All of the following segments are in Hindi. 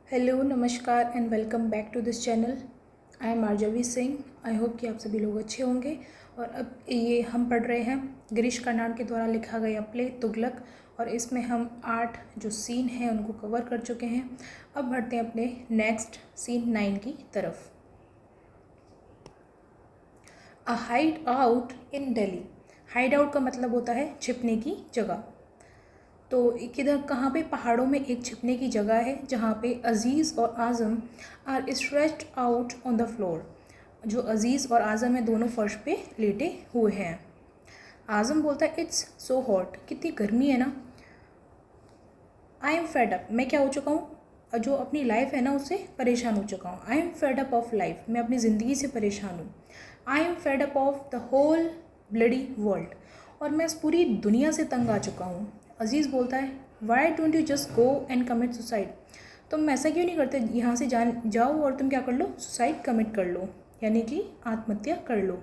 हेलो नमस्कार and welcome back to this channel. I am Aarjavi Singh. I hope कि आप सभी लोग अच्छे होंगे। और अब ये हम पढ़ रहे हैं गिरीश कर्नाड के द्वारा लिखा गया प्ले तुगलक, और इसमें हम 8 जो सीन हैं उनको कवर कर चुके हैं। अब बढ़ते हैं अपने नेक्स्ट सीन 9 की तरफ। A hideout in Delhi. Hideout का मतलब होता है छिपने की जगह। तो किधर कहाँ पे, पहाड़ों में एक छिपने की जगह है जहाँ पे अज़ीज़ और Azam are stretched out on the floor. जो अज़ीज़ और आज़म है दोनों फर्श पे लेटे हुए हैं। आज़म बोलता है इट्स सो हॉट, कितनी गर्मी है ना। आई एम फेड अप, मैं क्या हो चुका हूँ, जो अपनी लाइफ है ना उससे परेशान हो चुका हूँ। I am fed up of life, मैं अपनी ज़िंदगी से परेशान हूँ। I am fed up of the whole bloody world, और मैं इस पूरी दुनिया से तंग आ चुका हूँ। अजीज़ बोलता है why don't you just go and commit suicide, तुम ऐसा क्यों नहीं करते, यहाँ से जाओ और तुम क्या कर लो, सुसाइड कमिट कर लो, यानी कि आत्महत्या कर लो।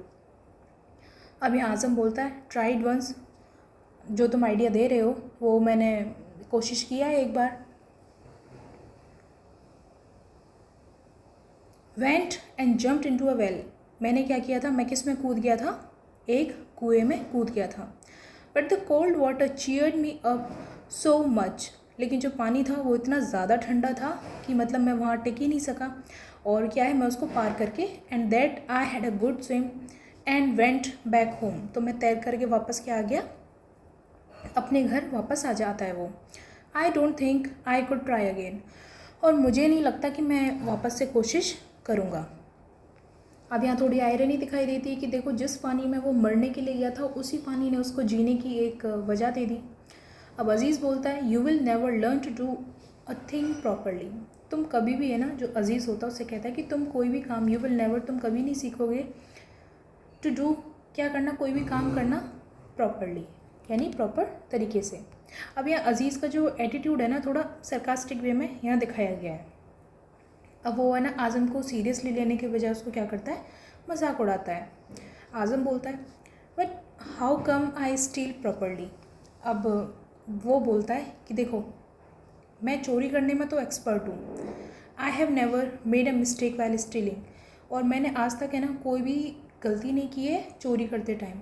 अब यहाँ आज़म बोलता है ट्राइड वंस, जो तुम आइडिया दे रहे हो वो मैंने कोशिश किया है एक बार। Went and jumped into a well, मैंने क्या किया था, मैं किस में कूद गया था, एक कुएं में कूद गया था। But the cold water cheered me up so much, लेकिन जो पानी था वो इतना ज़्यादा ठंडा था कि मतलब मैं वहाँ टिक ही नहीं सका। और क्या है, मैं उसको पार करके and that I had a good swim and went back home, तो मैं तैर करके वापस क्या आ गया, अपने घर वापस आ जाता है वो। आई don't think I could try again, और मुझे नहीं लगता कि मैं वापस से कोशिश करूँगा। अब यहाँ थोड़ी आयरनी दिखाई देती है कि देखो जिस पानी में वो मरने के लिए गया था उसी पानी ने उसको जीने की एक वजह दे दी। अब अज़ीज़ बोलता है you will never learn to do a thing properly, तुम कभी भी है ना, जो अज़ीज़ होता है उससे कहता है कि तुम कोई भी काम, यू विल नेवर, तुम कभी नहीं सीखोगे टू डू, क्या करना, कोई भी काम करना प्रॉपरली, यानी प्रॉपर तरीके से। अब यहाँ अज़ीज़ का जो एटीट्यूड है ना थोड़ा सरकास्टिक वे में यहाँ दिखाया गया है। अब वो है ना आज़म को सीरियसली लेने के बजाय उसको क्या करता है, मजाक उड़ाता है। आज़म बोलता है but how come I steel properly, अब वो बोलता है कि देखो मैं चोरी करने में तो एक्सपर्ट हूँ, I have never made a mistake while stealing, और मैंने आज तक है ना कोई भी गलती नहीं की है चोरी करते time.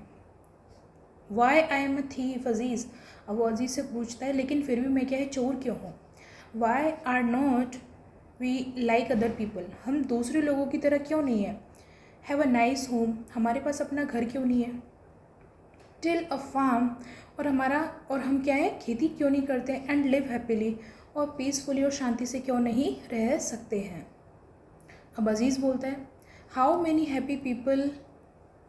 Why I am a thief Aziz, अब वो अजीज़ से पूछता है लेकिन फिर भी मैं क्या है, चोर क्यों हूँ। Why are not we like other people, हम दूसरे लोगों की तरह क्यों नहीं है। हैव अ नाइस होम, हमारे पास अपना घर क्यों नहीं है। टिल अ फार्म, और हम क्या है, खेती क्यों नहीं करते। एंड लिव हैप्पीली, और पीसफुली और शांति से क्यों नहीं रह सकते हैं। अब अजीज़ बोलता है how many happy people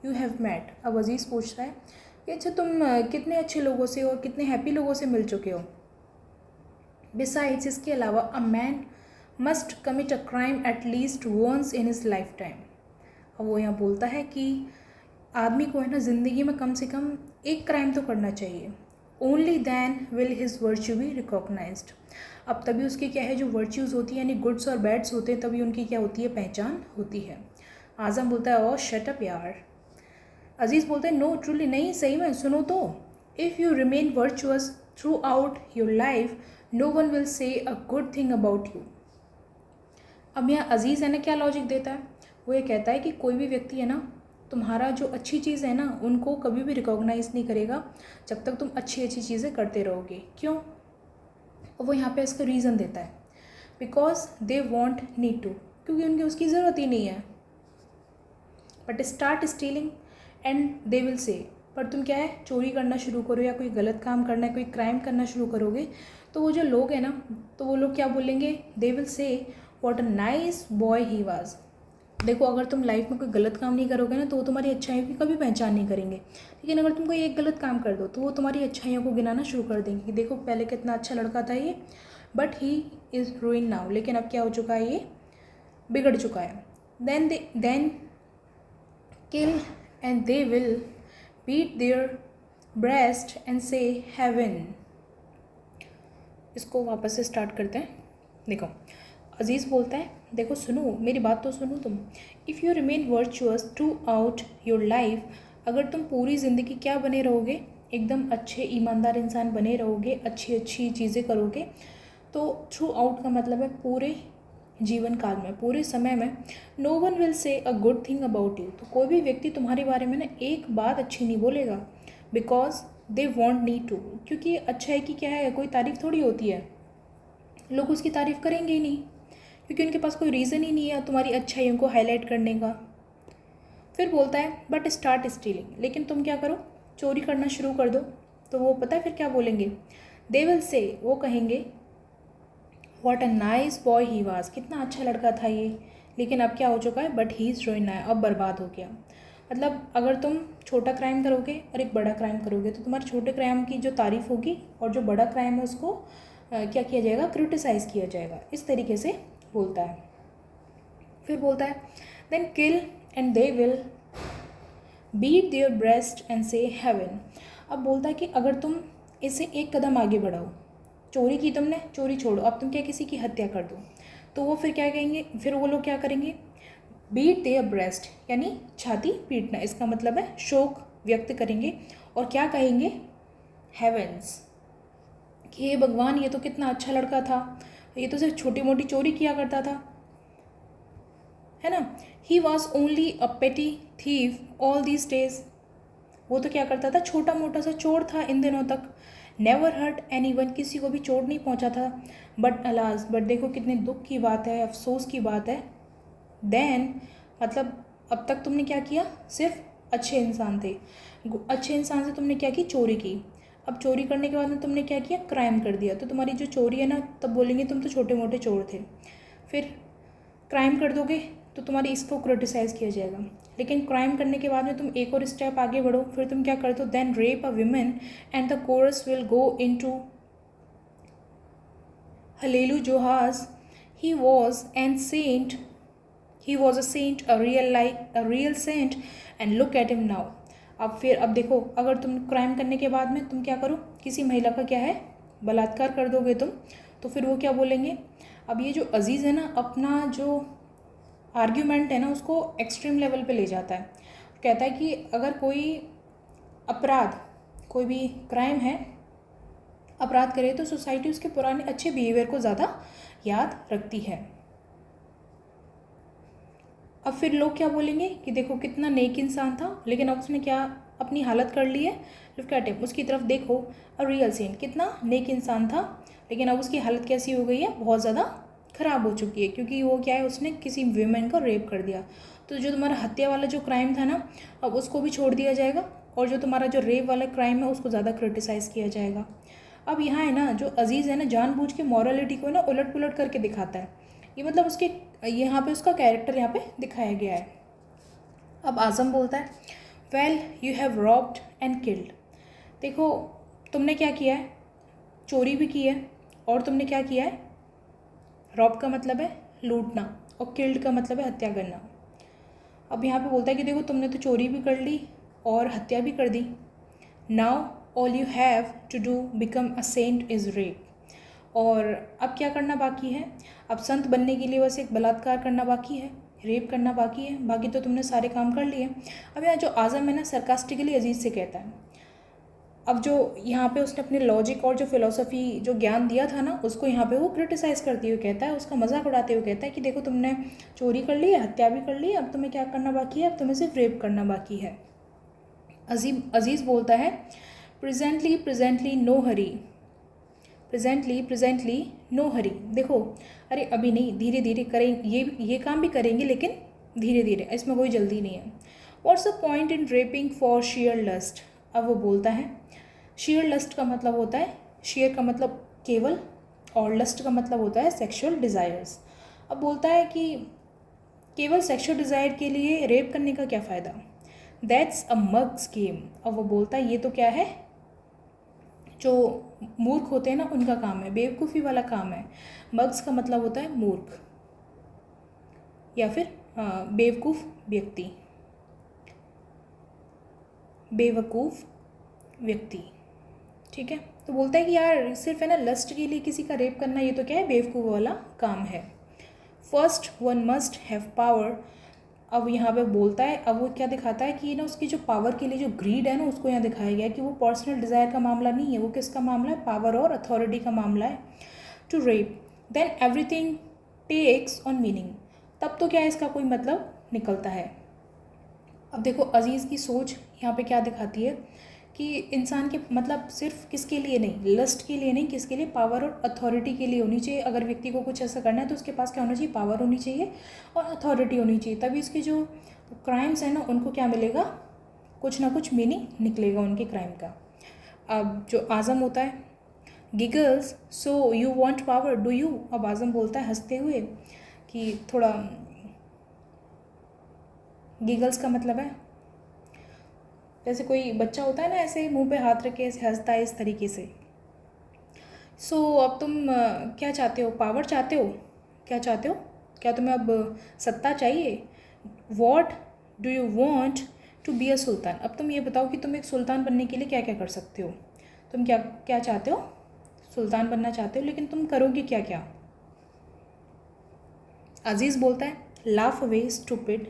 you have met, अब अजीज़ पूछता है कि अच्छा तुम कितने अच्छे लोगों से और कितने हैप्पी लोगों से मिल चुके हो। बिसाइड्स, इसके अलावा a man must commit a crime at least once in his lifetime, अब वो यहाँ बोलता है कि आदमी को है ना ज़िंदगी में कम से कम एक क्राइम तो करना चाहिए। Only then will his virtue be recognised, अब तभी उसकी क्या है, जो वर्च्यूज़ होती है यानी गुड्स और बैड्स होते हैं, तभी उनकी क्या होती है, पहचान होती है। आज़म बोलता है ओ शट अप यार। अजीज़ बोलते हैं नो ट्रूली, नहीं सही में सुनो तो। If you remain virtuous throughout your life no one will say a good thing about you. अब यहाँ अजीज़ है ना क्या लॉजिक देता है, वो ये कहता है कि कोई भी व्यक्ति है ना तुम्हारा जो अच्छी चीज़ है ना उनको कभी भी रिकॉग्नाइज़ नहीं करेगा जब तक तुम अच्छी अच्छी चीज़ें करते रहोगे। क्यों, और वो यहाँ पे इसका रीज़न देता है because they won't need to, क्योंकि उनकी उसकी ज़रूरत ही नहीं है। But start stealing and they will say, पर तुम क्या है, चोरी करना शुरू करो या कोई गलत काम करना है, कोई क्राइम करना शुरू करोगे, तो वो जो लोग हैं ना, तो वो लोग क्या बोलेंगे, दे विल से what a nice boy he was. देखो अगर तुम लाइफ में कोई गलत काम नहीं करोगे ना तो वो तुम्हारी अच्छाइयों की कभी पहचान नहीं करेंगे, लेकिन अगर तुम कोई एक गलत काम कर दो तो वो तुम्हारी अच्छाइयों को गिनाना शुरू कर देंगे कि देखो पहले कितना अच्छा लड़का था ये, बट ही इज़ रूइन नाउ, लेकिन अब क्या हो चुका है, ये बिगड़ चुका है। Then kill and they will beat their breast and say heaven। इसको वापस से स्टार्ट करते हैं। देखो अजीज़ बोलता है देखो सुनो मेरी बात तो सुनो तुम। If you remain virtuous throughout your life, अगर तुम पूरी ज़िंदगी क्या बने रहोगे, एकदम अच्छे ईमानदार इंसान बने रहोगे, अच्छी अच्छी चीज़ें करोगे, तो थ्रू आउट का मतलब है पूरे जीवन काल में, पूरे समय में, no one will say a good thing about you, तो कोई भी व्यक्ति तुम्हारे बारे में ना एक बात अच्छी नहीं बोलेगा, because they won't need to, क्योंकि अच्छाई की क्या है, कोई तारीफ़ थोड़ी होती है, लोग उसकी तारीफ़ करेंगे ही नहीं, क्योंकि उनके पास कोई रीज़न ही नहीं है तुम्हारी अच्छाइयों को हाईलाइट करने का। फिर बोलता है बट स्टार्ट स्टीलिंग, लेकिन तुम क्या करो, चोरी करना शुरू कर दो, तो वो पता है फिर क्या बोलेंगे, दे विल से, वो कहेंगे what a nice boy he was, कितना अच्छा लड़का था ये, लेकिन अब क्या हो चुका है, बट ही इज़ रुइन्ड, अब बर्बाद हो गया। मतलब अगर तुम छोटा क्राइम करोगे और एक बड़ा क्राइम करोगे तो तुम्हारे छोटे क्राइम की जो तारीफ़ होगी और जो बड़ा क्राइम है उसको क्या किया जाएगा, क्रिटिसाइज़ किया जाएगा, इस तरीके से बोलता है। फिर बोलता है then kill and they will beat their breast and say heaven. अब बोलता है कि अगर तुम इसे एक कदम आगे बढ़ाओ, चोरी की तुमने, चोरी छोड़ो, अब तुम क्या किसी की हत्या कर दो, तो वो फिर क्या कहेंगे, फिर वो लोग क्या करेंगे, बीट देयर ब्रेस्ट, यानी छाती पीटना, इसका मतलब है शोक व्यक्त करेंगे, और क्या कहेंगे, हेवेंस, कि हे भगवान ये तो कितना अच्छा लड़का था, ये तो सिर्फ छोटी मोटी चोरी किया करता था, है ना, ही वॉज ओनली अ पेटी थीव ऑल दीज डेज, वो तो क्या करता था, छोटा मोटा सा चोर था इन दिनों तक, नेवर हर्ट एनी वन, किसी को भी चोट नहीं पहुंचा था, बट अलास, बट देखो कितने दुख की बात है, अफसोस की बात है, देन मतलब अब तक तुमने क्या किया, सिर्फ अच्छे इंसान थे, अच्छे इंसान से तुमने क्या की, चोरी की, अब चोरी करने के बाद में तुमने क्या किया, क्राइम कर दिया, तो तुम्हारी जो चोरी है ना, तब बोलेंगे तुम तो छोटे मोटे चोर थे, फिर क्राइम कर दोगे तो तुम्हारी इसको क्रिटिसाइज़ किया जाएगा, लेकिन क्राइम करने के बाद में तुम एक और स्टेप आगे बढ़ो, फिर तुम क्या करते हो, then rape a women and the chorus will go into hallelujah, he was an saint, he was a saint, a real saint, and look at him now. अब देखो, अगर तुम क्राइम करने के बाद में तुम क्या करो, किसी महिला का क्या है, बलात्कार कर दोगे तुम, तो फिर वो क्या बोलेंगे, अब ये जो अजीज़ है ना, अपना जो आर्ग्यूमेंट है ना उसको एक्सट्रीम लेवल पे ले जाता है, कहता है कि अगर कोई अपराध, कोई भी क्राइम है, अपराध करे तो सोसाइटी उसके पुराने अच्छे बिहेवियर को ज़्यादा याद रखती है। अब फिर लोग क्या बोलेंगे कि देखो कितना नेक इंसान था, लेकिन अब उसने क्या अपनी हालत कर ली है, लुक एट हिम, उसकी तरफ देखो, अ रियल सेंट, कितना नेक इंसान था, लेकिन अब उसकी हालत कैसी हो गई है, बहुत ज़्यादा ख़राब हो चुकी है, क्योंकि वो क्या है, उसने किसी वीमेन को रेप कर दिया, तो जो तुम्हारा हत्या वाला जो क्राइम था ना, अब उसको भी छोड़ दिया जाएगा, और जो तुम्हारा जो रेप वाला क्राइम है उसको ज़्यादा क्रिटिसाइज़ किया जाएगा। अब यहाँ है ना, जो अजीज़ है ना, जानबूझ के मॉरलिटी को ना उलट पुलट करके दिखाता है, ये मतलब उसके यहाँ पे उसका कैरेक्टर यहाँ पे दिखाया गया है। अब आज़म बोलता है well you have robbed and killed, देखो तुमने क्या किया है, चोरी भी की है, और तुमने क्या किया है, रॉब का मतलब है लूटना, और किल्ड का मतलब है हत्या करना। अब यहाँ पे बोलता है कि देखो तुमने तो चोरी भी कर ली और हत्या भी कर दी, now all you have to do become a saint is rape, और अब क्या करना बाकी है, अब संत बनने के लिए बस एक बलात्कार करना बाकी है, रेप करना बाकी है, बाकी तो तुमने सारे काम कर लिए। अब यहाँ जो आज़म है ना, सरकास्टिकली अजीज़ से कहता है, अब जो यहाँ पे उसने अपने लॉजिक और जो फिलोसफी जो ज्ञान दिया था ना, उसको यहाँ पे वो क्रिटिसाइज़ करते हुए कहता है, उसका मजाक उड़ाते हुए कहता है कि देखो तुमने चोरी कर ली है, हत्या भी कर ली है, अब तुम्हें क्या करना बाकी है, अब तुम्हें सिर्फ रेप करना बाकी है। अजीज़ बोलता है presently presently no hurry, presently no hurry, देखो अरे अभी नहीं, धीरे धीरे करें, ये काम भी करेंगे, लेकिन धीरे धीरे, इसमें कोई जल्दी नहीं है। What's a point in raping for sheer lust, अब वो बोलता है, शेयर लस्ट का मतलब होता है, शेयर का मतलब केवल, और लस्ट का मतलब होता है सेक्सुअल डिज़ायर्स। अब बोलता है कि केवल सेक्सुअल डिज़ायर के लिए रेप करने का क्या फ़ायदा, दैट्स अ मग्स गेम। अब वो बोलता है ये तो क्या है, जो मूर्ख होते हैं ना उनका काम है, बेवकूफ़ी वाला काम है, मग्स का मतलब होता है मूर्ख या फिर बेवकूफ़ व्यक्ति, बेवकूफ़ व्यक्ति, ठीक है। तो बोलता है कि यार सिर्फ है ना लस्ट के लिए किसी का रेप करना, ये तो क्या है, बेवकूफ़ वाला काम है। First one must have power, अब यहाँ पे बोलता है, अब वो क्या दिखाता है कि ना उसकी जो पावर के लिए जो ग्रीड है ना, उसको यहाँ दिखाया गया है कि वो पर्सनल डिज़ायर का मामला नहीं है, वो किसका मामला है, पावर और अथॉरिटी का मामला है, to rape then everything takes on meaning, तब तो क्या इसका कोई मतलब निकलता है। अब देखो अजीज़ की सोच यहाँ पे क्या दिखाती है कि इंसान के मतलब सिर्फ किसके लिए नहीं, लस्ट के लिए नहीं, किसके लिए, पावर और अथॉरिटी के लिए होनी चाहिए। अगर व्यक्ति को कुछ ऐसा करना है तो उसके पास क्या होना चाहिए, पावर होनी चाहिए और अथॉरिटी होनी चाहिए, तभी उसके जो क्राइम्स हैं ना उनको क्या मिलेगा, कुछ ना कुछ मीनिंग निकलेगा उनके क्राइम का। अब जो आज़म होता है, giggles so you want power do you. अब आज़म बोलता है हंसते हुए कि थोड़ा, गिगल्स का मतलब है जैसे कोई बच्चा होता है ना, ऐसे मुंह पे हाथ रख के ऐसे हंसता है इस तरीके से। अब तुम क्या चाहते हो, पावर चाहते हो, क्या चाहते हो, क्या तुम्हें अब सत्ता चाहिए। What do you want to be a sultan. अब तुम ये बताओ कि तुम एक सुल्तान बनने के लिए क्या क्या कर सकते हो, तुम क्या क्या चाहते हो, सुल्तान बनना चाहते हो, लेकिन तुम करोगे क्या क्या। अजीज़ बोलता है लाफ अवे स्टूपिड।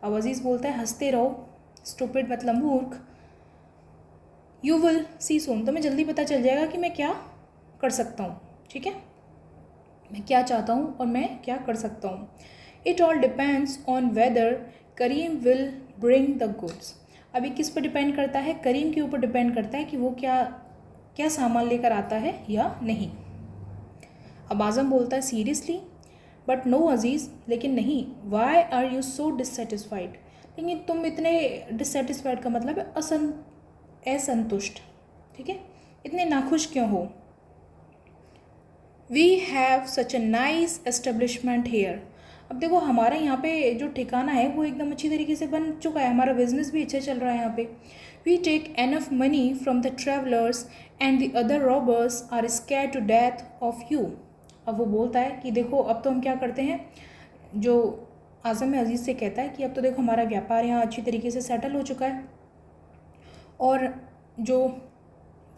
अब अजीज़ बोलता है हंसते रहो, स्टूपिड मतलब मूर्ख। यू विल सी सून, तुम्हें जल्दी पता चल जाएगा कि मैं क्या कर सकता हूँ, ठीक है, मैं क्या चाहता हूँ और मैं क्या कर सकता हूँ। It all depends on whether Karim will bring the goods. अभी किस पर डिपेंड करता है, करीम के ऊपर डिपेंड करता है कि वो क्या क्या सामान लेकर आता है या नहीं। अब आज़म बोलता है सीरियसली, बट नो अजीज़, लेकिन नहीं, why are you so dissatisfied. लेकिन तुम इतने डिससेटिस्फाइड का मतलब है असंतुष्ट, ठीक है, इतने नाखुश क्यों हो। We have such a nice establishment here. अब देखो हमारा यहाँ पे जो ठिकाना है वो एकदम अच्छी तरीके से बन चुका है, हमारा बिजनेस भी अच्छा चल रहा है यहाँ पे। We take enough money from the travellers and the other robbers are scared to death of you. अब वो बोलता है कि देखो अब तो हम क्या करते हैं, जो आज़म अजीज़ से कहता है कि अब तो देखो हमारा व्यापार यहाँ अच्छी तरीके से सेटल हो चुका है, और जो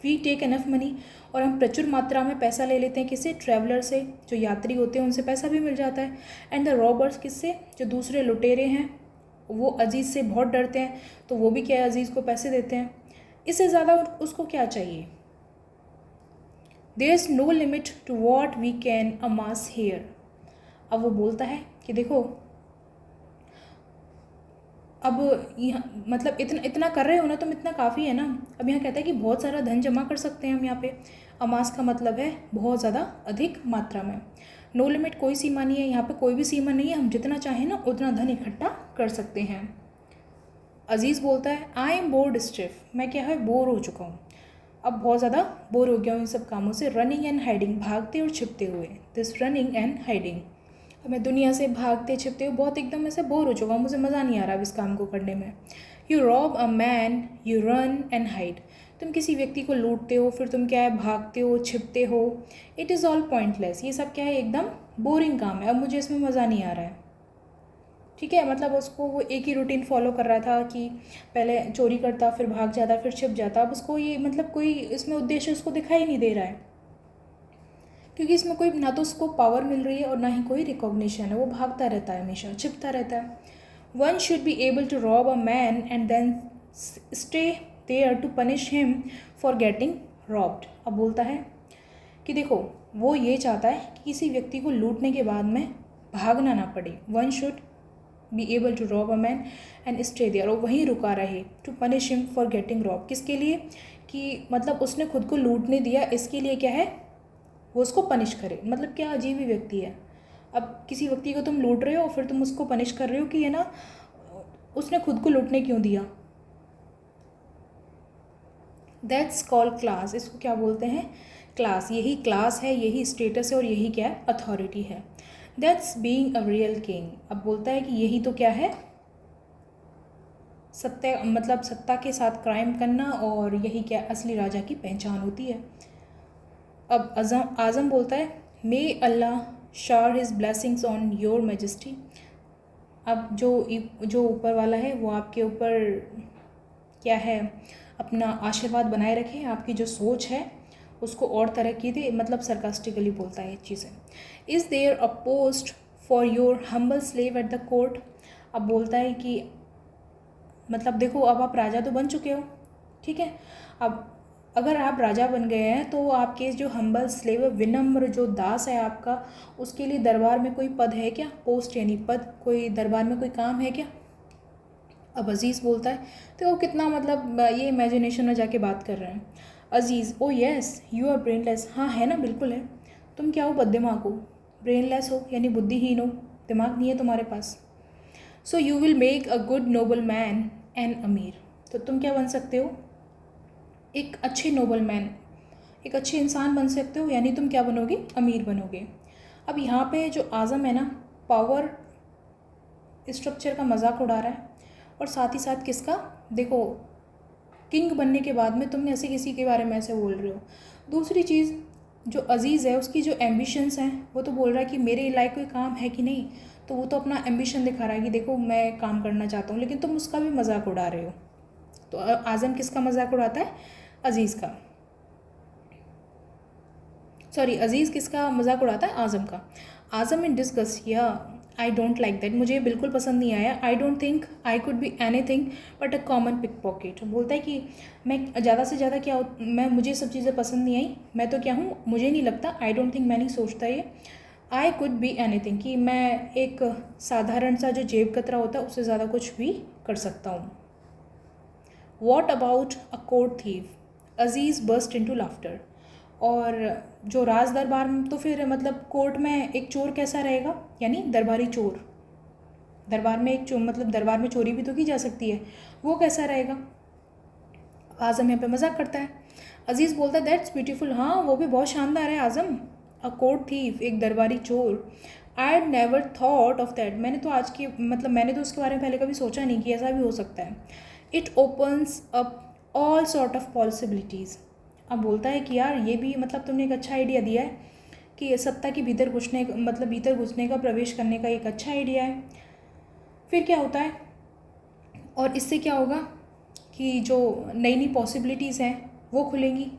वी टेक एनफ मनी, और हम प्रचुर मात्रा में पैसा ले लेते हैं किससे, ट्रैवलर से, जो यात्री होते हैं उनसे पैसा भी मिल जाता है। एंड द रॉबर्स किससे, जो दूसरे लुटेरे हैं, वो अजीज़ से बहुत डरते हैं तो वो भी क्या है, अजीज़ को पैसे देते हैं। इससे ज़्यादा उसको क्या चाहिए। There is no limit to what we can amass here. अब वो बोलता है कि देखो अब यहाँ मतलब इतना इतना कर रहे हो ना तुम, इतना काफ़ी है ना। अब यहाँ कहता है कि बहुत सारा धन जमा कर सकते हैं हम यहाँ पे। अमास का मतलब है बहुत ज़्यादा, अधिक मात्रा में। नो लिमिट कोई सीमा नहीं है, यहाँ पे कोई भी सीमा नहीं है, हम जितना चाहें ना उतना धन इकट्ठा कर सकते हैं। अजीज़ बोलता है आई एम बोर्ड स्टिफ, मैं क्या है बोर हो चुका हूँ, अब बहुत ज़्यादा बोर हो गया हूँ इन सब कामों से। रनिंग एंड हाइडिंग, भागते और छिपते हुए, दिस रनिंग एंड हाइडिंग। अब मैं दुनिया से भागते छिपते हुए बहुत एकदम ऐसे बोर हो चुका हूँ, मुझे मज़ा नहीं आ रहा अब इस काम को करने में। You rob a man, you run and hide. तुम किसी व्यक्ति को लूटते हो, फिर तुम क्या है भागते हो, छिपते हो। इट इज़ ऑल पॉइंटलेस, ये सब क्या है एकदम बोरिंग काम है, अब मुझे इसमें मज़ा नहीं आ रहा है, ठीक है। मतलब उसको वो एक ही रूटीन फॉलो कर रहा था कि पहले चोरी करता, फिर भाग जाता, फिर छिप जाता। अब उसको ये मतलब कोई इसमें उद्देश्य उसको दिखाई नहीं दे रहा है, क्योंकि इसमें कोई ना तो उसको पावर मिल रही है और ना ही कोई रिकॉग्निशन है। वो भागता रहता है, हमेशा छिपता रहता है। One should be able to rob a man and then stay there to punish him for getting robbed. अब बोलता है कि देखो वो ये चाहता है कि किसी व्यक्ति को लूटने के बाद में भागना ना पड़े। One should be able to rob a man and stay there, और वहीं रुका रहे, to punish him for getting rob, किसके लिए, कि मतलब उसने खुद को लूटने दिया, इसके लिए क्या है वो उसको पनिश करे। मतलब क्या अजीब ही व्यक्ति है। अब किसी व्यक्ति को तुम लूट रहे हो और फिर तुम उसको पनिश कर रहे हो कि है ना उसने खुद को लूटने क्यों दिया। दैट्स कॉल्ड क्लास, इसको क्या बोलते हैं, क्लास। यही क्लास है, यही स्टेटस है और यही क्या है, अथॉरिटी है। That's being a real king. अब बोलता है कि यही तो क्या है, सत्य, मतलब सत्ता के साथ क्राइम करना, और यही क्या असली राजा की पहचान होती है। अब आज़म बोलता है मे अल्लाह शार his blessings on your majesty. अब जो ऊपर वाला है वो आपके ऊपर क्या है, अपना आशीर्वाद बनाए रखे, आपकी जो सोच है उसको और तरक्की दे। मतलब सरकास्टिकली बोलता है ये चीज़ें। Is there a post for your humble slave at the court. अब बोलता है कि मतलब देखो अब आप राजा तो बन चुके हो, ठीक है, अब अगर आप राजा बन गए हैं तो आपके जो हम्बल स्लेव, विनम्र जो दास है आपका, उसके लिए दरबार में कोई पद है क्या? पोस्ट यानी पद, कोई दरबार में कोई काम है क्या? अब अजीज़ बोलता है, तो वो कितना मतलब ये इमेजिनेशन में जाके बात कर रहे हैं। Aziz, oh yes you are brainless, हाँ है ना, बिल्कुल है। तुम क्या हो? बददिमाग हो। ब्रेनलेस हो यानी बुद्धिहीन हो, दिमाग नहीं है तुम्हारे पास। So you will make a good noble man and अमीर, तो तुम क्या बन सकते हो? एक अच्छे नोबल मैन, एक अच्छे इंसान बन सकते हो, यानी तुम क्या बनोगे? अमीर बनोगे। अब यहाँ पे जो आज़म है ना, पावर स्ट्रक्चर का मजाक उड़ा रहा है, और साथ ही साथ किसका? देखो, किंग बनने के बाद में तुम ऐसे किसी के बारे में ऐसे बोल रहे हो। दूसरी चीज़, जो अजीज़ है उसकी जो एम्बिशंस हैं, वो तो बोल रहा है कि मेरे लायक कोई काम है कि नहीं, तो वो तो अपना एम्बिशन दिखा रहा है कि देखो मैं काम करना चाहता हूँ, लेकिन तुम उसका भी मजाक उड़ा रहे हो। तो आज़म किसका मजाक उड़ाता है? अजीज़ का। सॉरी, अजीज़ किसका मजाक उड़ाता है? आज़म का। आज़म इन डिस्कस, या आई डोंट लाइक दैट, मुझे बिल्कुल पसंद नहीं आया। I don't think I could be anything but a common pickpocket. बोलता है कि मैं ज़्यादा से ज़्यादा क्या मैं, मुझे सब चीज़ें पसंद नहीं आई, मैं तो क्या हूँ, मुझे नहीं लगता, आई डोंट थिंक, मैं नहीं सोचता ये, आई कुड बी एनी थिंग, कि मैं एक साधारण सा जो जेब कतरा होता है उससे ज़्यादा कुछ भी कर सकता हूँ। What about a court thief? Aziz burst into laughter. और जो राज दरबार में, तो फिर मतलब कोर्ट में एक चोर कैसा रहेगा, यानी दरबारी चोर, दरबार में एक चोर, मतलब दरबार में चोरी भी तो की जा सकती है, वो कैसा रहेगा? आज़म यहाँ पे मजाक करता है। अजीज़ बोलता है दैट्स ब्यूटीफुल, हाँ वो भी बहुत शानदार है आज़म। अ कोर्ट थीफ, एक दरबारी चोर। I had never thought of that, मैंने तो आज की मतलब मैंने तो उसके बारे में पहले कभी सोचा नहीं कि ऐसा भी हो सकता है। It opens up all sort of possibilities. अब बोलता है कि यार ये भी मतलब तुमने एक अच्छा आइडिया दिया है कि सत्ता के भीतर घुसने, मतलब भीतर घुसने का, प्रवेश करने का एक अच्छा आइडिया है। फिर क्या होता है, और इससे क्या होगा कि जो नई नई पॉसिबिलिटीज़ हैं वो खुलेंगी।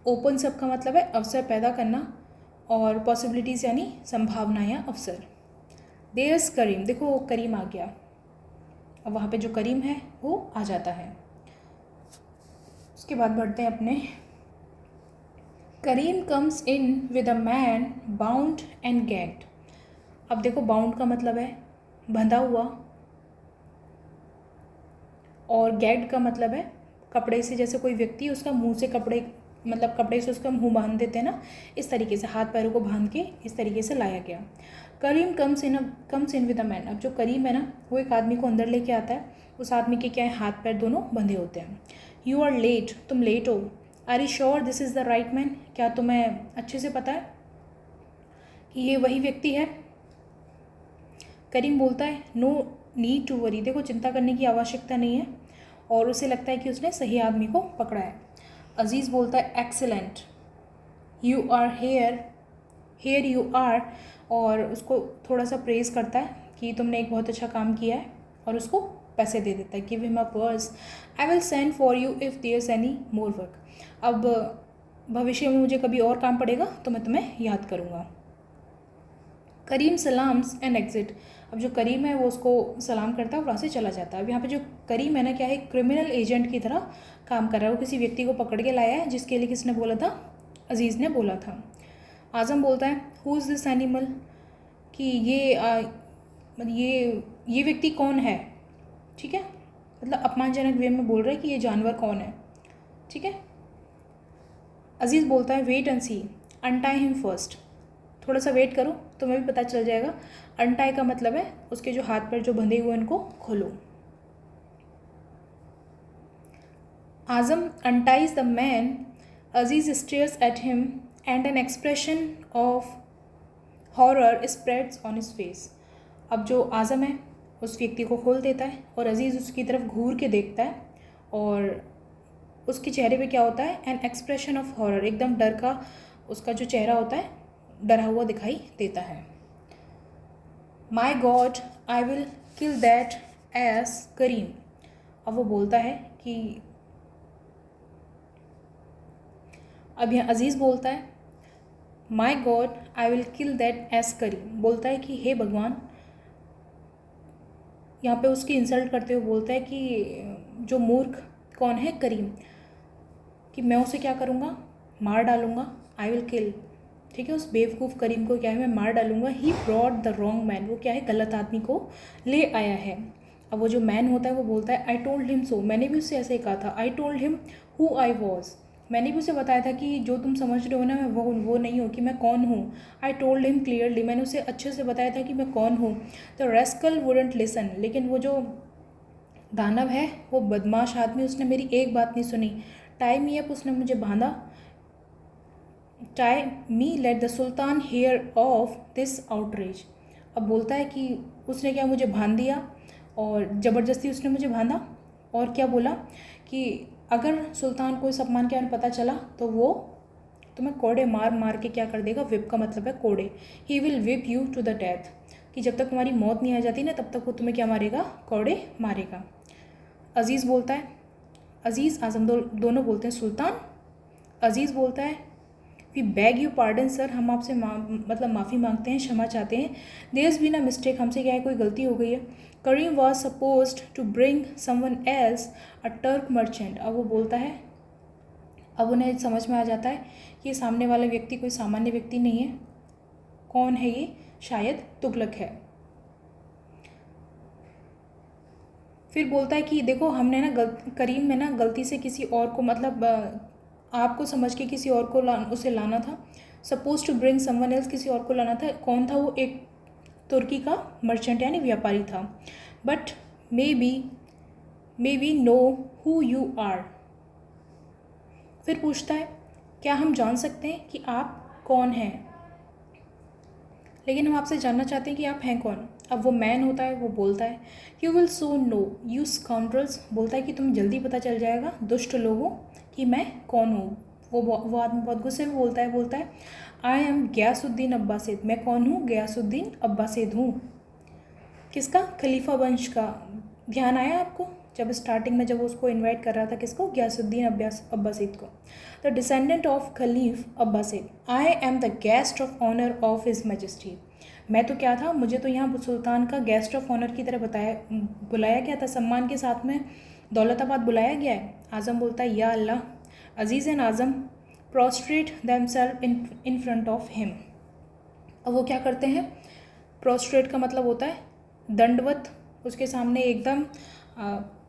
ओपन सब का मतलब है अवसर पैदा करना, और पॉसिबिलिटीज़ यानी संभावना या अवसर। देयर्स करीम, देखो करीम आ गया, अब वहाँ पे जो करीम है वो आ जाता है। उसके बाद बढ़ते हैं अपने। Karim comes in with a man bound and gagged. अब देखो, बाउंड का मतलब है बंधा हुआ, और गैग्ड का मतलब है कपड़े से, जैसे कोई व्यक्ति उसका मुंह से कपड़े, मतलब कपड़े से उसका मुंह बांध देते हैं ना, इस तरीके से हाथ पैरों को बांध के इस तरीके से लाया गया। Karim comes in with a man. अब जो करीम है ना, वो एक आदमी को अंदर लेके आता है। उस आदमी के क्या है, हाथ पैर दोनों बंधे होते हैं। यू आर लेट, तुम लेट हो। Are you sure this is the right man, क्या तुम्हें अच्छे से पता है कि ये वही व्यक्ति है? करीम बोलता है नो नीड टू वरी, देखो चिंता करने की आवश्यकता नहीं है, और उसे लगता है कि उसने सही आदमी को पकड़ा है। अजीज़ बोलता है excellent, you are here you are, और उसको थोड़ा सा प्रेज करता है कि तुमने एक बहुत अच्छा काम किया है, और उसको पैसे दे देता है। Give him a purse, I will send for you if there's any more work. अब भविष्य में मुझे कभी और काम पड़ेगा तो मैं तुम्हें याद करूँगा। करीम सलाम्स एंड एग्जिट। अब जो करीम है वो उसको सलाम करता है और वहाँ से चला जाता है। अब यहाँ पे जो करीम है ना, क्या है, क्रिमिनल एजेंट की तरह काम कर रहा है। वो किसी व्यक्ति को पकड़ के लाया है, जिसके लिए किसने बोला था? अजीज़ ने बोला था। आज़म बोलता है हु इज़ दिस एनिमल, कि ये मतलब ये व्यक्ति कौन है, ठीक है, मतलब अपमानजनक वे में बोल रहा है कि ये जानवर कौन है, ठीक है। अजीज़ बोलता है wait and see, untie him first, थोड़ा सा वेट करो तुम्हें भी पता चल जाएगा। अनटाई का मतलब है उसके जो हाथ पैर जो बंधे हुए उनको खोलो। Azam unties the man, Aziz stares at him and an expression of horror spreads on his face. अब जो आज़म है उस व्यक्ति को खोल देता है, और अजीज़ उसकी तरफ घूर के देखता है, और उसके चेहरे पे क्या होता है, एन एक्सप्रेशन ऑफ हॉरर, एकदम डर का उसका जो चेहरा होता है डरा हुआ दिखाई देता है। My god I will kill that ass Karim. अब वो बोलता है कि, अब यहाँ अजीज़ बोलता है my god I will kill that ass Karim, बोलता है कि हे भगवान, यहाँ पे उसकी इंसल्ट करते हुए बोलता है कि जो मूर्ख कौन है, करीम। कि मैं उसे क्या करूँगा, मार डालूँगा, आई विल किल। ठीक है, उस बेवकूफ़ करीम को क्या है, मैं मार डालूँगा। He brought the wrong man, वो क्या है, गलत आदमी को ले आया है। अब वो जो मैन होता है वो बोलता है आई टोल्ड हिम सो, मैंने भी उससे ऐसे ही कहा था। I told him who I was, मैंने भी उसे बताया था कि जो तुम समझ रहे हो ना, मैं वो नहीं हूँ, कि मैं कौन हूँ। आई टोल्ड हिम क्लियरली, मैंने उसे अच्छे से बताया था कि मैं कौन हूँ। द रेस्कल वुडंट लिसन, लेकिन वो जो दानव है, वो बदमाश आदमी, उसने मेरी एक बात नहीं सुनी। टाई मी अप, उसने मुझे बांधा। Tie me let the sultan hear of this outrage, अब बोलता है कि उसने क्या मुझे बांध दिया, और ज़बरदस्ती उसने मुझे बांधा। और क्या बोला कि अगर सुल्तान को इस अपमान के बारे में पता चला तो वो तुम्हें कोड़े मार मार के क्या कर देगा, विप का मतलब है कोड़े। He will whip you to the death, कि जब तक तुम्हारी मौत नहीं आ जाती ना, तब तक वो तुम्हें क्या मारेगा, कोड़े मारेगा। अजीज़ बोलता है, अजीज़ आज़म दोनों बोलते हैं सुल्तान। अजीज़ बोलता है we beg you pardon sir, हम आपसे मतलब माफ़ी मांगते हैं, क्षमा चाहते हैं। देयर्स बीन अ मिस्टेक, हमसे क्या है, कोई गलती हो गई है। Karim was supposed to bring someone else a Turk merchant, अब वो बोलता है, अब उन्हें समझ में आ जाता है कि ये सामने वाला व्यक्ति कोई सामान्य व्यक्ति नहीं है। कौन है ये, शायद तुगलक है। फिर बोलता है कि देखो हमने ना करीम में ना गलती से किसी और को, मतलब आपको समझ के किसी और को उसे लाना था। Suppose to bring someone else, किसी और को लाना था। कौन था वो, एक तुर्की का मर्चेंट यानी व्यापारी था। But may be know who you are, फिर पूछता है क्या हम जान सकते हैं कि आप कौन हैं, लेकिन हम आपसे जानना चाहते हैं कि आप हैं कौन। अब वो मैन होता है, वो बोलता है you will soon know you scoundrels, बोलता है कि तुम्हें जल्दी पता चल जाएगा दुष्ट लोगों कि मैं कौन हूँ। वो आदमी बहुत गुस्से में बोलता है आई एम गयासुद्दीन अब्बासिद, मैं कौन हूँ, गयासुद्दीन अब्बासिद हूँ। किसका, खलीफा वंश का। ध्यान आया आपको जब स्टार्टिंग में, जब वो उसको इनवाइट कर रहा था, किसको, गयासुद्दीन अब्बासिद को। The descendant of caliph Abbasid, I am the guest of honour of his majesty, मैं तो क्या था, मुझे तो यहाँ सुल्तान का गेस्ट ऑफ ऑनर की तरह बुलाया गया था, सम्मान के साथ में दौलताबाद बुलाया गया है। आज़म बोलता है या Allah, Aziz and Azam prostrate themselves in front of him. अब वो क्या करते हैं, प्रोस्ट्रेट का मतलब होता है दंडवत, उसके सामने एकदम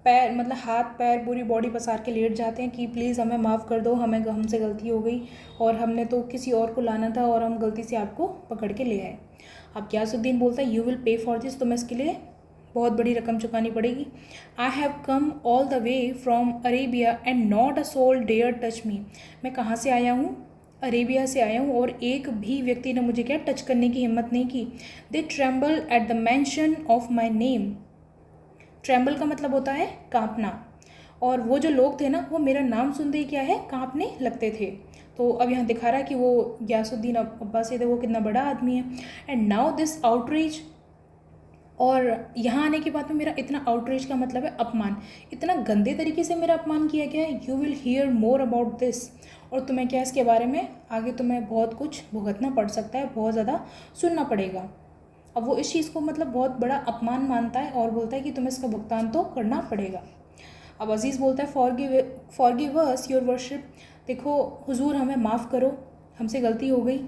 पैर, मतलब हाथ पैर पूरी बॉडी पसार के लेट जाते हैं कि प्लीज़ हमें माफ़ कर दो, हमें हमसे गलती हो गई और हमने तो किसी और को लाना था और हम गलती से आपको पकड़ के ले आए। अब गयासुद्दीन बोलता है you will pay for this, तुम्हें इसके लिए बहुत बड़ी रकम चुकानी पड़ेगी। I have come all the way from Arabia and not a soul dare touch me, मैं कहाँ से आया हूँ, अरेबिया से आया हूँ और एक भी व्यक्ति ने मुझे क्या टच करने की हिम्मत नहीं की। They tremble at the mention of my name, tremble का मतलब होता है कांपना, और वो जो लोग थे ना, वो मेरा नाम सुनते ही क्या है, कांपने लगते थे। तो अब यहाँ दिखा रहा है कि वो गयासुद्दीन अब्बासिद है, वो कितना बड़ा आदमी है। एंड नाउ दिस आउटरीच, और यहाँ आने के बाद में मेरा इतना आउटरीच का मतलब है अपमान, इतना गंदे तरीके से मेरा अपमान किया गया है। You will hear more about this, और तुम्हें क्या इसके बारे में आगे तुम्हें बहुत कुछ भुगतना पड़ सकता है, बहुत ज़्यादा सुनना पड़ेगा। अब वो इस चीज़ को मतलब बहुत बड़ा अपमान मानता है और बोलता है कि तुम्हें इसका भुगतान तो करना पड़ेगा। अब अजीज़ बोलता है फॉरगिव अस योर वर्शिप, देखो हुजूर हमें माफ़ करो, हमसे गलती हो गई।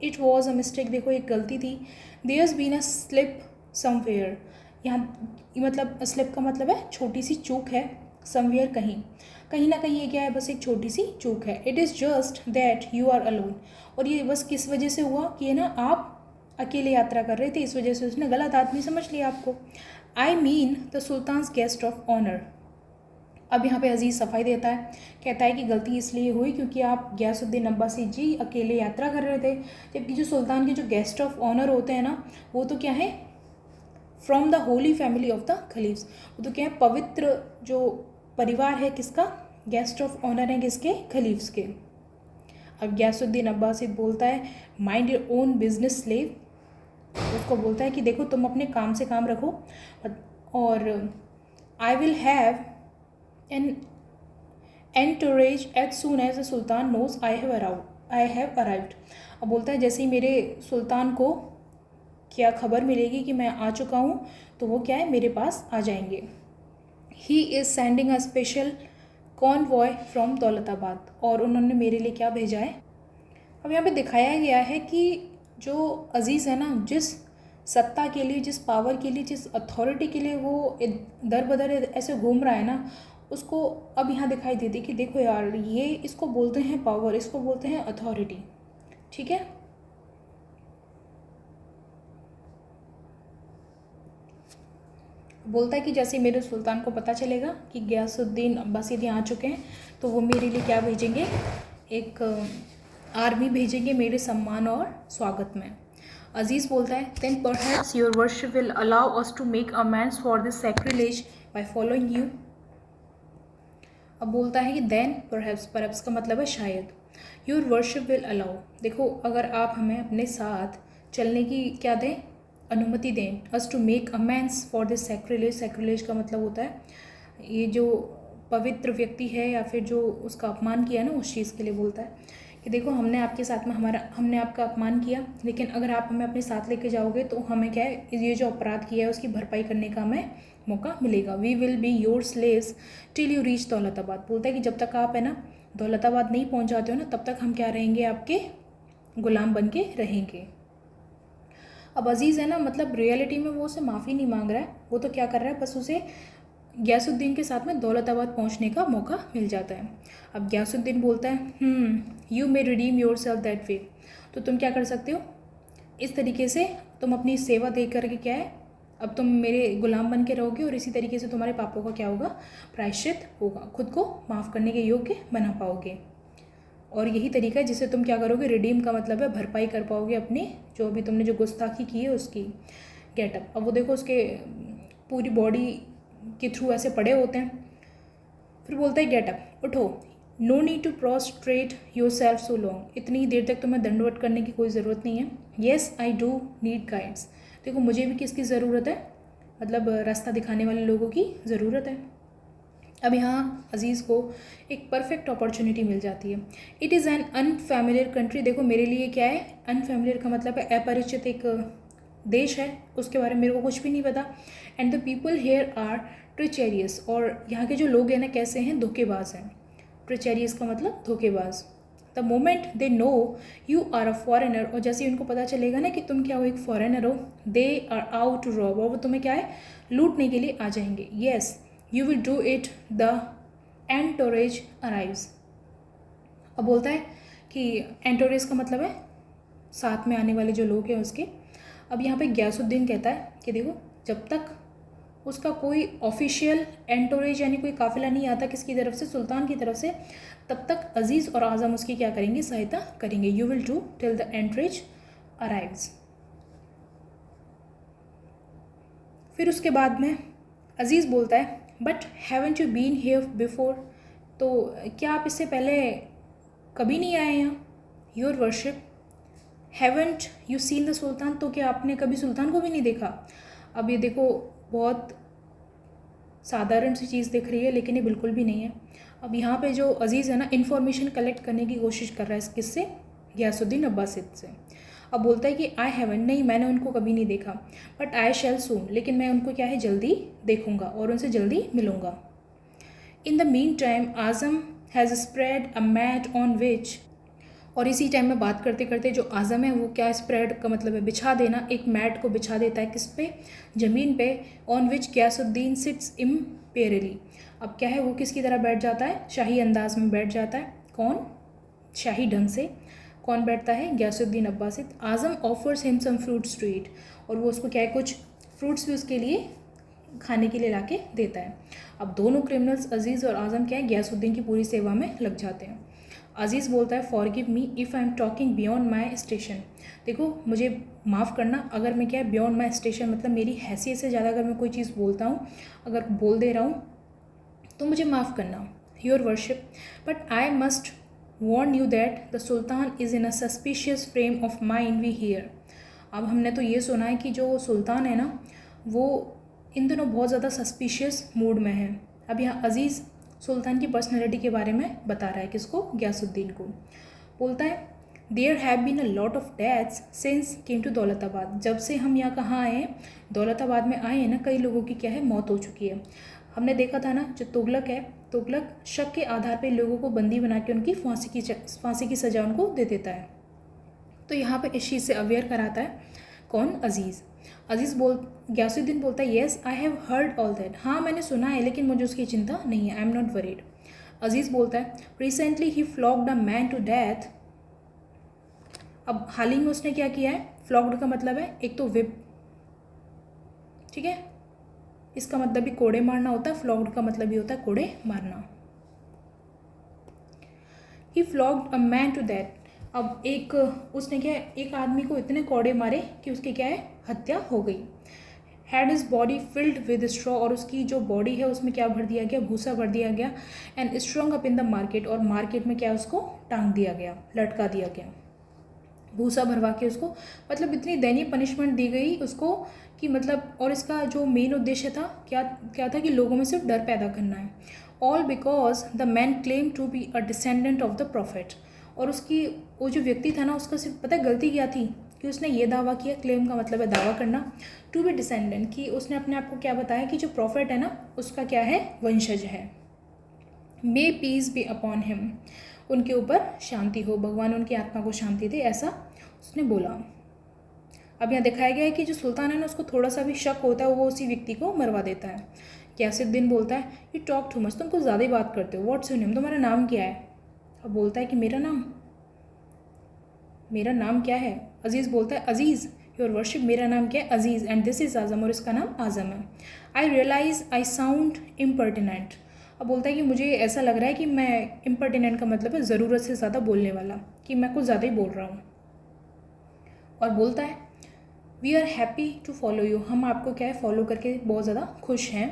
इट वॉज अ मिस्टेक, देखो एक गलती थी। There's been a slip somewhere, यहाँ मतलब स्लिप का मतलब है छोटी सी चूक है, समवेयर कहीं, कहीं ना कहीं ये क्या है, बस एक छोटी सी चूक है। It is just that you are alone, और ये बस किस वजह से हुआ कि ना आप अकेले यात्रा कर रहे थे, इस वजह से उसने गलत आदमी समझ लिया आपको। I mean the sultan's guest of honour, अब यहाँ पे अजीज़ सफाई देता है, कहता है कि गलती इसलिए हुई क्योंकि आप गयासुद्दीन अब्बासी जी अकेले यात्रा कर रहे थे, जबकि जो सुल्तान के जो गेस्ट ऑफ ऑनर होते हैं ना, वो तो क्या है, from the holy family of the caliphs, वो तो क्या है, पवित्र जो परिवार है, किसका, गेस्ट ऑफ ऑनर है किसके, खलीफ्स के। अब गयासुद्दीन अब्बासी बोलता है mind your own business slave, उसको बोलता है कि देखो तुम अपने काम से काम रखो, और I will have an entourage as soon as the sultan knows I have arrived. अब बोलता है जैसे ही मेरे सुल्तान को क्या खबर मिलेगी कि मैं आ चुका हूँ, तो वो क्या है, मेरे पास आ जाएंगे। He is sending a special convoy from Daulatabad, और उन्होंने मेरे लिए क्या भेजा है। अब यहाँ पे दिखाया गया है कि जो अजीज़ है ना, जिस सत्ता के लिए, जिस पावर के लिए, जिस अथॉरिटी के लिए वो दर बदर ऐसे घूम रहा है ना, उसको अब यहाँ दिखाई देती कि देखो यार, ये इसको बोलते हैं पावर, इसको बोलते हैं अथॉरिटी। ठीक है, बोलता है कि जैसे मेरे सुल्तान को पता चलेगा कि गयासुद्दीन अब्बासी आ चुके हैं, तो वो मेरे लिए क्या भेजेंगे, एक आर्मी भेजेंगे मेरे सम्मान और स्वागत में। अजीज़ बोलता है, then perhaps your worship will allow us to make amends for this sacrilege by following you. अब बोलता है कि देन परहैप्स का मतलब है शायद, योर वर्शिप विल अलाउ, देखो अगर आप हमें अपने साथ चलने की क्या दें, अनुमति दें, us to make amends for this sacrilege. Sacrilege का मतलब होता है ये जो पवित्र व्यक्ति है या फिर जो उसका अपमान किया ना, उस चीज़ के लिए बोलता है कि देखो हमने आपके साथ में हमने आपका अपमान किया, लेकिन अगर आप हमें अपने साथ लेके जाओगे तो हमें क्या है, ये जो अपराध किया है उसकी भरपाई करने का हमें मौका मिलेगा। We will be your slaves till you reach Daulatabad. बोलता है कि जब तक आप है ना दौलताबाद नहीं पहुंच जाते हो ना, तब तक हम क्या रहेंगे, आपके गुलाम बन के रहेंगे। अब अजीज़ है ना, मतलब रियलिटी में वो उसे माफ़ी नहीं मांग रहा है, वो तो क्या कर रहा है, बस उसे गयासुद्दीन के साथ में दौलताबाद पहुंचने का मौका मिल जाता है। अब गयासुद्दीन बोलता है, you may redeem your self that way, तो तुम क्या कर सकते हो, इस तरीके से तुम अपनी सेवा दे करके क्या है, अब तुम मेरे गुलाम बन के रहोगे, और इसी तरीके से तुम्हारे पापों का क्या होगा, प्रायश्चित होगा, खुद को माफ़ करने के योग्य बना पाओगे। और यही तरीका है जिससे तुम क्या करोगे, रिडीम का मतलब है भरपाई कर पाओगे अपनी जो अभी तुमने जो गुस्ताखी की है उसकी। गेटअप, अब वो देखो उसके पूरी बॉडी के थ्रू ऐसे पड़े होते हैं। फिर बोलता है गेटअप, उठो, no need to prostrate yourself so long, इतनी देर तक तुम्हें दंडवत करने की कोई ज़रूरत नहीं है। Yes I do need guides, देखो मुझे भी किसकी ज़रूरत है, मतलब रास्ता दिखाने वाले लोगों की ज़रूरत है। अब यहाँ अजीज़ को एक परफेक्ट अपॉर्चुनिटी मिल जाती है। It is an unfamiliar country, देखो मेरे लिए क्या है, अनफैमिलियर का मतलब है अपरिचित एक देश है, उसके बारे में मेरे को कुछ भी नहीं पता। And the people here are treacherous, और यहाँ के जो लोग हैं ना कैसे हैं, धोखेबाज हैं। ट्रिचेरियस का मतलब धोखेबाज। The moment they know you are a foreigner, और जैसे ही उनको पता चलेगा ना कि तुम क्या हो, एक फॉरेनर हो, they are out to rob, और वो तुम्हें क्या है, लूटने के लिए आ जाएंगे। Yes you will do it the entourage arrives. अब बोलता है कि एंटोरेज का मतलब है साथ में आने वाले जो लोग हैं उसके। अब यहाँ पे गयासुद्दीन कहता है कि देखो जब तक उसका कोई ऑफिशियल एंटोरेज यानी कोई काफिला नहीं आता किसकी तरफ से, सुल्तान की तरफ से, तब तक अजीज़ और आज़म उसकी क्या करेंगे, सहायता करेंगे। You will do till the entourage arrives. फिर उसके बाद में अजीज़ बोलता है, but haven't you been here before, तो क्या आप इससे पहले कभी नहीं आए यहाँ। Your worship, haven't you seen the sultan, तो क्या आपने कभी सुल्तान को भी नहीं देखा। अब ये देखो बहुत साधारण सी चीज़ दिख रही है, लेकिन ये बिल्कुल भी नहीं है। अब यहाँ पे जो अजीज़ है ना, इन्फॉर्मेशन कलेक्ट करने की कोशिश कर रहा है किससे, गयासुद्दीन अब्बासिद से। अब बोलता है कि आई हैवन, नहीं मैंने उनको कभी नहीं देखा, बट आई शैल सून, लेकिन मैं उनको क्या है जल्दी देखूंगा और उनसे जल्दी मिलूंगा। In the meantime Azam has spread a mat on which, और इसी टाइम में बात करते करते जो आज़म है वो क्या, स्प्रेड का मतलब है बिछा देना, एक मैट को बिछा देता है किस पे, ज़मीन पे, ऑन विच गयासुद्दीन सिट्स इम्पेरियली। अब क्या है वो किसकी तरह बैठ जाता है, शाही अंदाज में बैठ जाता है। कौन, शाही ढंग से कौन बैठता है, Ghiyasuddin Abbasid. Azam offers him some fruits to eat, और वो उसको क्या है कुछ फ्रूट्स भी उसके लिए खाने के लिए ला के देता है। अब दोनों क्रिमिनल्स अजीज़ और आज़म क्या है गयासुद्दीन की पूरी सेवा में लग जाते हैं। अजीज़ बोलता है, forgive me if I am talking beyond my station, देखो मुझे माफ़ करना अगर मैं क्या है बियॉन्ड माई स्टेशन, मतलब मेरी हैसियत से ज़्यादा अगर मैं कोई चीज़ बोलता हूँ, अगर बोल दे रहा हूँ तो मुझे माफ़ करना। Your worship, but I must warn you that the sultan is in a suspicious frame of mind we hear. अब हमने तो ये सुना है कि जो सुल्तान है ना वो इन दिनों बहुत ज़्यादा सस्पिशियस मूड में है। अब यहाँ अजीज़ सुल्तान की पर्सनैलिटी के बारे में बता रहा है किसको, गयासुद्दीन को। बोलता है, there have been a lot of deaths since came to Daulatabad, जब से हम यहाँ कहाँ आए हैं, दौलताबाद में आए हैं ना, कई लोगों की क्या है मौत हो चुकी है। हमने देखा था ना, जो तुगलक है, तुगलक शक के आधार पर लोगों को बंदी बना के उनकी फांसी की सज़ा उनको दे देता है। तो यहाँ पे इस चीज़ से अवेयर कराता है कौन? अजीज़। गयासुद्दीन बोलता है yes I have heard all that, हाँ मैंने सुना है लेकिन मुझे उसकी चिंता नहीं है, I am not worried. Aziz बोलता है रिसेंटली ही flogged a man to death. अब हाल ही में उसने क्या किया है? फ्लॉग्ड का मतलब है एक तो विप, ठीक है, इसका मतलब भी कोड़े मारना होता है, फ्लॉग्ड का मतलब भी होता है कोड़े मारना। ही flogged a man to death. अब उसने क्या है, एक आदमी को इतने कोड़े मारे कि उसकी क्या है, हत्या हो गई। Had is body filled with straw, और उसकी जो बॉडी है उसमें क्या भर दिया गया? भूसा भर दिया गया। And strong up in the market, और मार्केट में क्या उसको टांग दिया गया, लटका दिया गया, भूसा भरवा के उसको। मतलब इतनी दयनीय पनिशमेंट दी गई उसको कि मतलब, और इसका जो मेन उद्देश्य था क्या क्या था कि लोगों में सिर्फ डर पैदा करना है। All because the man claim to be a descendant of the prophet. और उसकी वो जो व्यक्ति था ना, उसका सिर्फ पता है गलती क्या थी कि उसने ये दावा किया, क्लेम का मतलब है दावा करना, टू बी डिसेंडेंट, कि उसने अपने आप को क्या बताया कि जो प्रॉफिट है ना उसका क्या है, वंशज है। May peace be upon him, उनके ऊपर शांति हो, भगवान उनकी आत्मा को शांति दे, ऐसा उसने बोला। अब यहाँ दिखाया गया है कि जो सुल्तान है ना, उसको थोड़ा सा भी शक होता है, वो उसी व्यक्ति को मरवा देता है। गयासुद्दीन बोलता है यू टॉक टू मच, तुम कुछ ज़्यादा ही बात करते हो, व्हाट्स योर नेम, तुम्हारा नाम क्या है? अब बोलता है कि मेरा नाम क्या है? अजीज़ बोलता है अजीज़ योर वर्शिप, मेरा नाम क्या है? अजीज़, एंड दिस इज़ आज़म, और इसका नाम आज़म है। आई रियलाइज़ आई साउंड इम्पर्टिनेंट। अब बोलता है कि मुझे ऐसा लग रहा है कि मैं, इम्पर्टिनेंट का मतलब है ज़रूरत से ज़्यादा बोलने वाला, कि मैं कुछ ज़्यादा ही बोल रहा हूँ। और बोलता है we are happy to follow you, हम आपको क्या है, फॉलो करके बहुत ज़्यादा खुश हैं।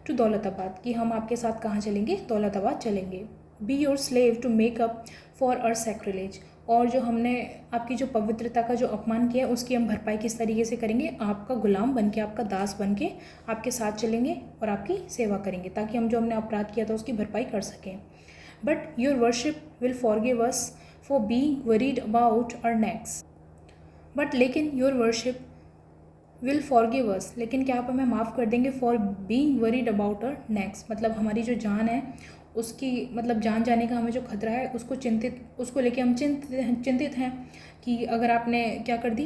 टू दौलताबाद, कि हम आपके साथ कहाँ चलेंगे? दौलताबाद चलेंगे। Be your slave to make up for our sacrilege, और जो हमने आपकी जो पवित्रता का जो अपमान किया है उसकी हम भरपाई किस तरीके से करेंगे? आपका गुलाम बन के, आपका दास बन के आपके साथ चलेंगे और आपकी सेवा करेंगे, ताकि हम जो हमने अपराध किया था उसकी भरपाई कर सकें। But your worship will forgive us for being worried about our necks, but लेकिन your worship will forgive us, लेकिन क्या आप हमें माफ़ कर देंगे? For being worried about our next, मतलब हमारी जो जान है उसकी, मतलब जान जाने का हमें जो खतरा है उसको लेके हम चिंतित हैं कि अगर आपने क्या कर दी,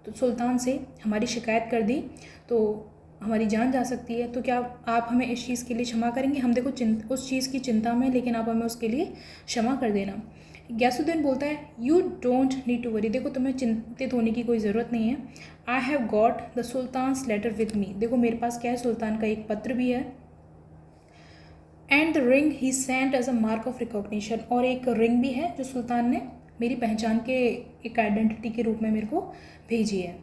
तो सुल्तान से हमारी शिकायत कर दी तो हमारी जान जा सकती है। तो क्या आप हमें इस चीज़ के लिए क्षमा करेंगे? हम देखो उस चीज़ की चिंता में, लेकिन आप हमें उसके लिए क्षमा कर देना। गयासुद्दीन बोलता है you don't need to worry, देखो तुम्हें चिंतित होने की कोई ज़रूरत नहीं है। I have got the sultan's letter with me, देखो मेरे पास क्या है, सुल्तान का एक पत्र भी है। And the ring he sent as a mark of recognition, और एक रिंग भी है जो सुल्तान ने मेरी पहचान के एक आइडेंटिटी के रूप में मेरे को भेजी है।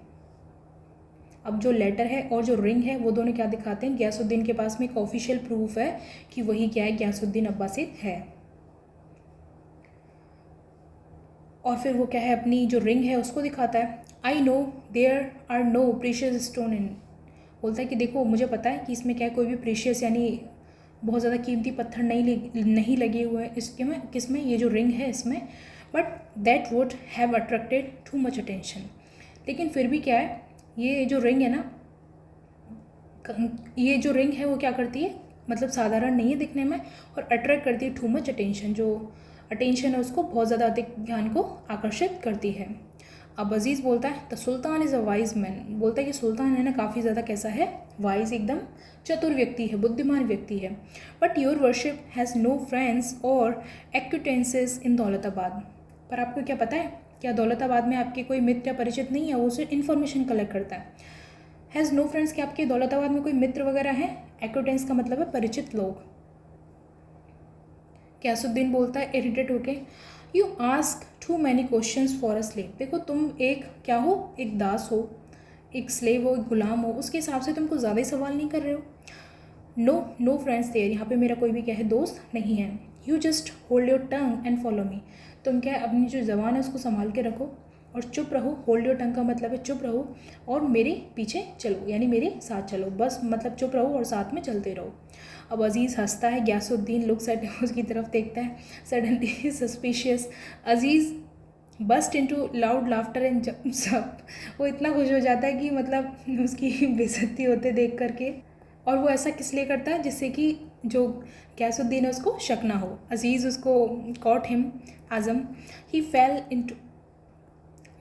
अब जो लेटर है और जो रिंग है वो दोनों क्या दिखाते हैं? गयासुद्दीन के पास में एक ऑफिशियल प्रूफ है कि वही क्या है, गयासुद्दीन अब्बासी है। और फिर वो क्या है, अपनी जो रिंग है उसको दिखाता है। I know there are no precious stone in, बोलता है कि देखो मुझे पता है कि इसमें क्या है, कोई भी प्रीशियस यानी बहुत ज़्यादा कीमती पत्थर नहीं लगे हुए हैं इसके में, किसमें? ये जो रिंग है इसमें। But that would have attracted too much attention, लेकिन फिर भी क्या है, ये जो रिंग है ना, ये जो रिंग है वो क्या करती है, मतलब साधारण नहीं है दिखने में, और अट्रैक्ट करती है टू मच अटेंशन, जो अटेंशन है उसको बहुत ज़्यादा अधिक ध्यान को आकर्षित करती है। अब अजीज़ बोलता है the sultan is a wise man, बोलता है कि सुल्तान है ना काफ़ी ज़्यादा कैसा है, वाइज, एकदम चतुर व्यक्ति है, बुद्धिमान व्यक्ति है। But your worship has no friends और एक्विटेंसेस इन दौलताबाद, पर आपको क्या पता है, क्या दौलताबाद में आपके कोई मित्र या परिचित नहीं है? वो सिर्फ इन्फॉर्मेशन कलेक्ट करता है। हैज़ नो फ्रेंड्स, क्या आपके दौलताबाद में कोई मित्र वगैरह हैं? एक्विटेंस का मतलब है परिचित लोग। गयासुद्दीन बोलता है इरिटेट होके you ask too many questions for a slave, देखो तुम एक क्या हो, एक दास हो, एक स्लेव हो, एक गुलाम हो, उसके हिसाब से तुम कुछ ज़्यादा ही सवाल नहीं कर रहे हो। नो फ्रेंड्स देयर, यहाँ पे मेरा कोई भी क्या है, दोस्त नहीं है। You just hold your tongue and follow me, तुम क्या है अपनी जो ज़बान है उसको संभाल के रखो और चुप रहो। होल्ड योर टंग का मतलब है चुप रहो और मेरे पीछे चलो, यानी मेरे साथ चलो, बस मतलब चुप रहो और साथ में चलते रहो। अब अजीज़ हंसता है, गयासुद्दीन लुक्स एट उसकी तरफ देखता है, suddenly suspicious. Aziz bursts into loud laughter and jumps up, वो इतना खुश हो जाता है कि मतलब उसकी बेइज्जती होते देख करके और वो ऐसा किस लिए करता है जिससे कि जो गैसुद्दीन है उसको शक ना हो। अजीज़ उसको cot him Azam, he fail into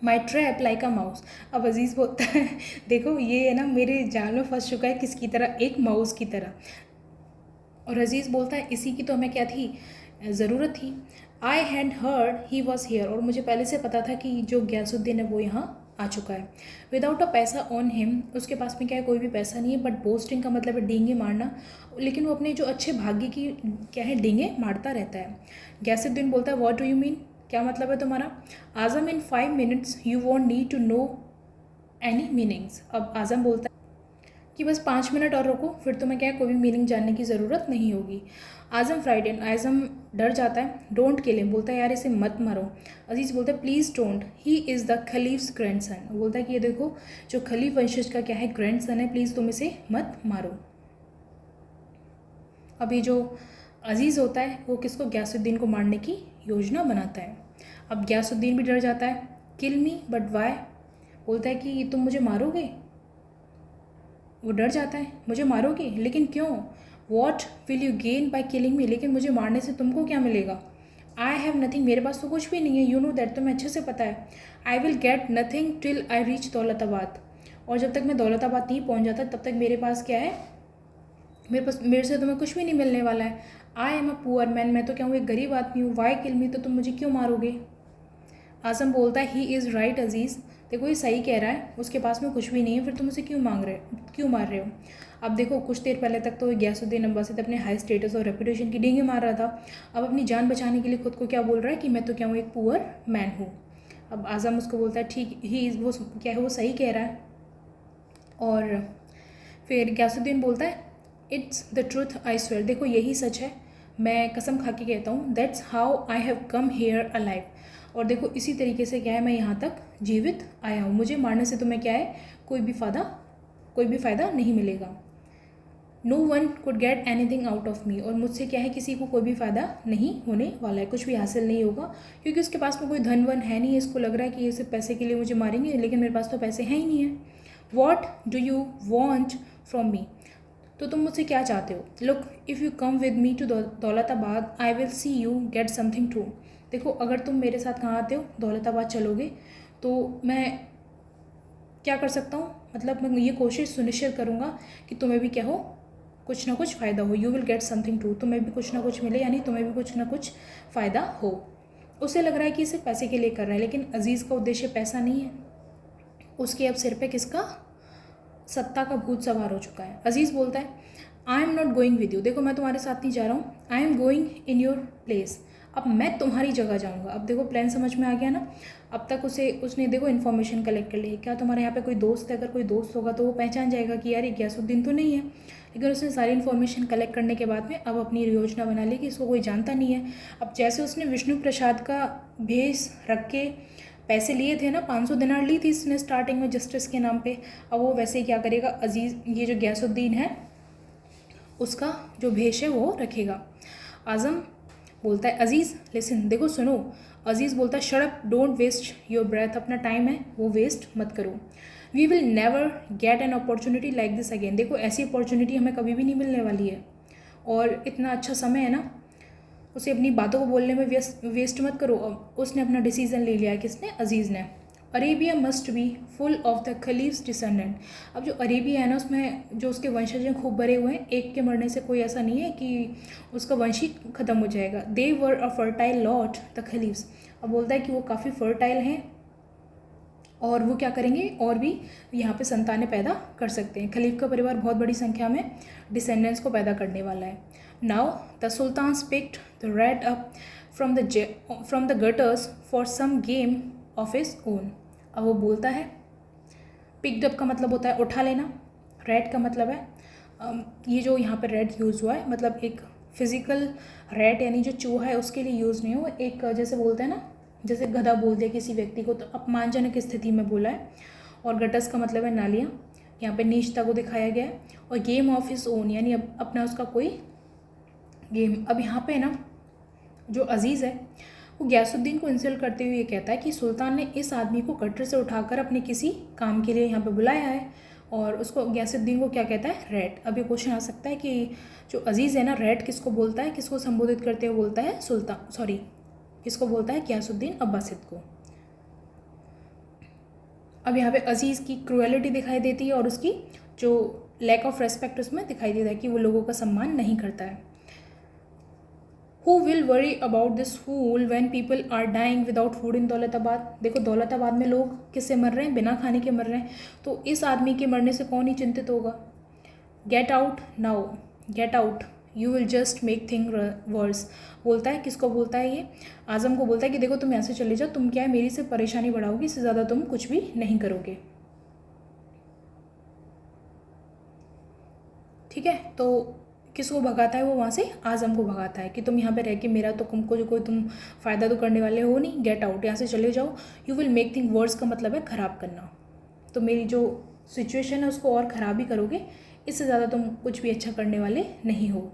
my trap like a mouse. अब अजीज़ बोलता है देखो ये है ना मेरे जाल में फंस चुका है किसकी तरह, एक माउस की तरह। और अजीज़ बोलता है इसी की तो हमें क्या थी, ज़रूरत थी। I had heard he was here, और मुझे पहले से पता था कि जो गैसुद्दीन है वो यहाँ आ चुका है। विदाउट अ पैसा ऑन हिम, उसके पास में क्या है, कोई भी पैसा नहीं है, बट बोस्टिंग का मतलब है डींगे मारना, लेकिन वो अपने जो अच्छे भाग्य की क्या है डींगे मारता रहता है। गैसुद्दीन बोलता है व्हाट डू यू मीन, क्या मतलब है तुम्हारा। Azam in 5 minutes you won't need to know any meanings. अब आज़म बोलता है कि बस 5 मिनट और रुको, फिर तुम्हें क्या है कोई भी मीनिंग जानने की ज़रूरत नहीं होगी। आज़म फ्राइडेन, आज़म डर जाता है। डोंट किल हिम, बोलता है यार इसे मत मारो। अजीज़ बोलता है please don't, he is the caliph's grandson, बोलता है कि ये देखो जो खलीफ वंशज का क्या है ग्रैंडसन है, प्लीज़ तुम इसे मत मारो। अब ये जो अजीज़ होता है वो किसको, गैसुद्दीन को मारने की योजना बनाता है। अब गैसुद्दीन भी डर जाता है। किल मी बट वाई, बोलता है कि तुम मुझे मारोगे। वो डर जाता है, मुझे मारोगे लेकिन क्यों। What will you gain by killing मी, लेकिन मुझे मारने से तुमको क्या मिलेगा। आई हैव नथिंग, मेरे पास तो कुछ भी नहीं है। यू नो दैट, तुम्हें अच्छे से पता है। I will get nothing till I reach Daulatabad, और जब तक मैं दौलताबाद नहीं पहुंच जाता तब तक मेरे पास क्या है, मेरे से तुम्हें कुछ भी नहीं मिलने वाला है। I am a poor man, मैं तो क्या हूँ एक गरीब आदमी हूँ। वाई किल मी, तो तुम मुझे क्यों मारोगे। आज़म बोलता है ही इज़ राइट अजीज़, देखो ये सही कह रहा है, उसके पास में कुछ भी नहीं है, फिर तुम उसे क्यों मार रहे हो। अब देखो कुछ देर पहले तक तो गैसुद्दीन अब्बासी अपने हाई स्टेटस और रेपुटेशन की डींगे मार रहा था, अब अपनी जान बचाने के लिए खुद को क्या बोल रहा है कि मैं तो क्या हूँ एक पुअर मैन हूँ। अब आज़म उसको बोलता है ठीक ही वो क्या है वो सही कह रहा है। और फिर गैसुद्दीन बोलता है it's the truth I swear, देखो यही सच है, मैं कसम खा के कहता हूँ। That's how I have come here alive, और देखो इसी तरीके से क्या है मैं यहाँ तक जीवित आया हूँ। मुझे मारने से तुम्हें क्या है कोई भी फ़ायदा नहीं मिलेगा। No one could get anything out of me, और मुझसे क्या है किसी को कोई भी फ़ायदा नहीं होने वाला है, कुछ भी हासिल नहीं होगा, क्योंकि उसके पास में कोई धन वन है नहीं है। इसको लग रहा है कि ये सिर्फ पैसे के लिए मुझे मारेंगे, लेकिन मेरे पास तो पैसे हैं ही नहीं है। What do you want from me, तो तुम मुझसे क्या चाहते हो। Look if you come with me to Daulatabad I will see you get something too, देखो अगर तुम मेरे साथ कहाँ आते हो, दौलताबाद चलोगे, तो मैं क्या कर सकता हूँ, मतलब मैं ये कोशिश सुनिश्चित करूँगा कि तुम्हें भी क्या हो, कुछ ना कुछ फ़ायदा हो। You will get something too, तुम्हें भी कुछ ना कुछ मिले, यानी तुम्हें भी कुछ ना कुछ फ़ायदा हो। उसे लग रहा है कि इसे पैसे के लिए कर रहा है, लेकिन अजीज़ का उद्देश्य पैसा नहीं है, उसके अब सिर पे किसका, सत्ता का भूत सवार हो चुका है। अजीज़ बोलता है I am not going with you, देखो मैं तुम्हारे साथ नहीं जा रहा हूँ। I am going in your place, अब मैं तुम्हारी जगह जाऊँगा। अब देखो प्लान समझ में आ गया ना। अब तक उसने देखो इन्फॉर्मेशन कलेक्ट कर ली, क्या तुम्हारे यहाँ पे कोई दोस्त है, अगर कोई दोस्त होगा तो वो पहचान जाएगा कि यार ये गैसुद्दीन तो नहीं है। लेकिन उसने सारी इन्फॉर्मेशन कलेक्ट करने के बाद में अब अपनी योजना बना ली कि इसको कोई जानता नहीं है। अब जैसे उसने विष्णु प्रसाद का भेष रख के पैसे लिए थे ना, 500 दिनार ली थी इसने स्टार्टिंग में जस्टिस के नाम पे, अब वो वैसे ही क्या करेगा, अजीज़ ये जो गैसुद्दीन है उसका जो भेष है वो रखेगा। आज़म बोलता है अजीज़ लिसन, देखो सुनो। अजीज़ बोलता है shut up, don't waste your breath, अपना टाइम है वो वेस्ट मत करो। We will never get an opportunity like this again, देखो ऐसी अपॉर्चुनिटी हमें कभी भी नहीं मिलने वाली है, और इतना अच्छा समय है ना, उसे अपनी बातों को बोलने में वेस्ट मत करो। अब उसने अपना डिसीज़न ले लिया, किसने, अजीज़ ने। Arabia must be full of the caliphs descendant, अब जो अरेबिया है ना उसमें जो उसके वंशज हैं खूब भरे हुए हैं, एक के मरने से कोई ऐसा नहीं है कि उसका वंश ही ख़त्म हो जाएगा। दे वर अ फर्टाइल लॉट द खलीफ्स, अब बोलता है कि वो काफ़ी फर्टाइल हैं और वो क्या करेंगे और भी यहाँ पे संतानें पैदा कर सकते हैं। खलीफ का परिवार बहुत बड़ी संख्या में डिसेंडेंट्स को पैदा करने वाला है। Now the sultan picked the rat up from the gutters for some game of his own, अब वो बोलता है पिक्ड अप का मतलब होता है उठा लेना, रेड का मतलब है ये जो यहाँ पर रेड यूज़ हुआ है मतलब एक फिज़िकल रेड यानी जो चूहा है उसके लिए यूज़ नहीं हुआ, एक जैसे बोलते हैं ना, जैसे गधा बोल दिया किसी व्यक्ति को तो अपमानजनक स्थिति में बोला है। और गटस का मतलब है नालियाँ, यहाँ पे नीचता को दिखाया गया है। और गेम ऑफ हिज ओन यानी अपना उसका कोई गेम। अब यहाँ पे ना जो अजीज़ है वो गैसुद्दीन को इंसल्ट करते हुए ये कहता है कि सुल्तान ने इस आदमी को गटर से उठाकर अपने किसी काम के लिए यहाँ पे बुलाया है और उसको गयासुद्दीन को क्या कहता है, रैट। अब ये क्वेश्चन आ सकता है कि जो अजीज़ है ना, रैट किसको बोलता है, किसको संबोधित करते हुए बोलता है, किसको बोलता है, गयासुद्दीन अब्बासिद को। अब यहाँ पे अजीज़ की क्रूएलिटी दिखाई देती है और उसकी जो लैक ऑफ रेस्पेक्ट उसमें दिखाई देता है कि वो लोगों का सम्मान नहीं करता है। Who will worry about this fool when people are dying without food in Daulatabad. देखो दौलताबाद में लोग किससे मर रहे हैं, बिना खाने के मर रहे हैं, तो इस आदमी के मरने से कौन ही चिंतित होगा। Get out now, get out, you will just make thing worse. बोलता है, किसको बोलता है ये, आज़म को बोलता है कि देखो तुम यहाँ से चले जाओ, तुम क्या है मेरी से परेशानी बढ़ाओगी, इससे ज़्यादा तुम कुछ भी नहीं करोगे। ठीक है, तो किसको भगाता है वो वहाँ से, आज़म को भगाता है कि तुम यहाँ पे रह के मेरा तो तुमको जो कोई तुम फ़ायदा तो करने वाले हो नहीं, गेट आउट, यहाँ से चले जाओ। You will make thing worse का मतलब है ख़राब करना, तो मेरी जो सिचुएशन है उसको और ख़राब ही करोगे, इससे ज़्यादा तुम कुछ भी अच्छा करने वाले नहीं हो।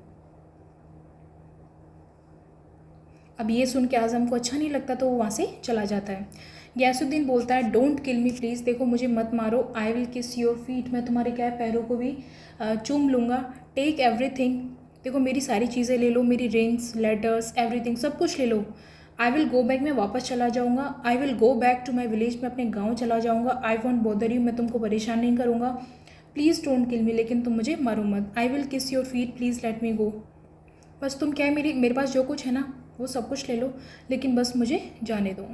अब ये सुन के आज़म को अच्छा नहीं लगता तो वो वहाँ से चला जाता है। गयासुद्दीन बोलता है डोंट किल मी प्लीज़, देखो मुझे मत मारो, आई विल किस योर फीट, मैं तुम्हारे क्या है पैरों को भी चूम लूँगा। टेक एवरीथिंग, देखो मेरी सारी चीज़ें ले लो, मेरी रिंग्स, लेटर्स, एवरीथिंग, सब कुछ ले लो। आई विल गो बैक, मैं वापस चला जाऊँगा। I will go back to my village, मैं अपने गाँव चला जाऊँगा। आई वॉन्ट बॉदर यू, मैं तुमको परेशान नहीं करूँगा। प्लीज़ डोंट किल मी, लेकिन तुम मुझे मारो मत। I will kiss your feet, please let me go, बस तुम क्या है मेरे पास जो कुछ है ना वो सब कुछ ले लो, लेकिन बस मुझे जाने दो।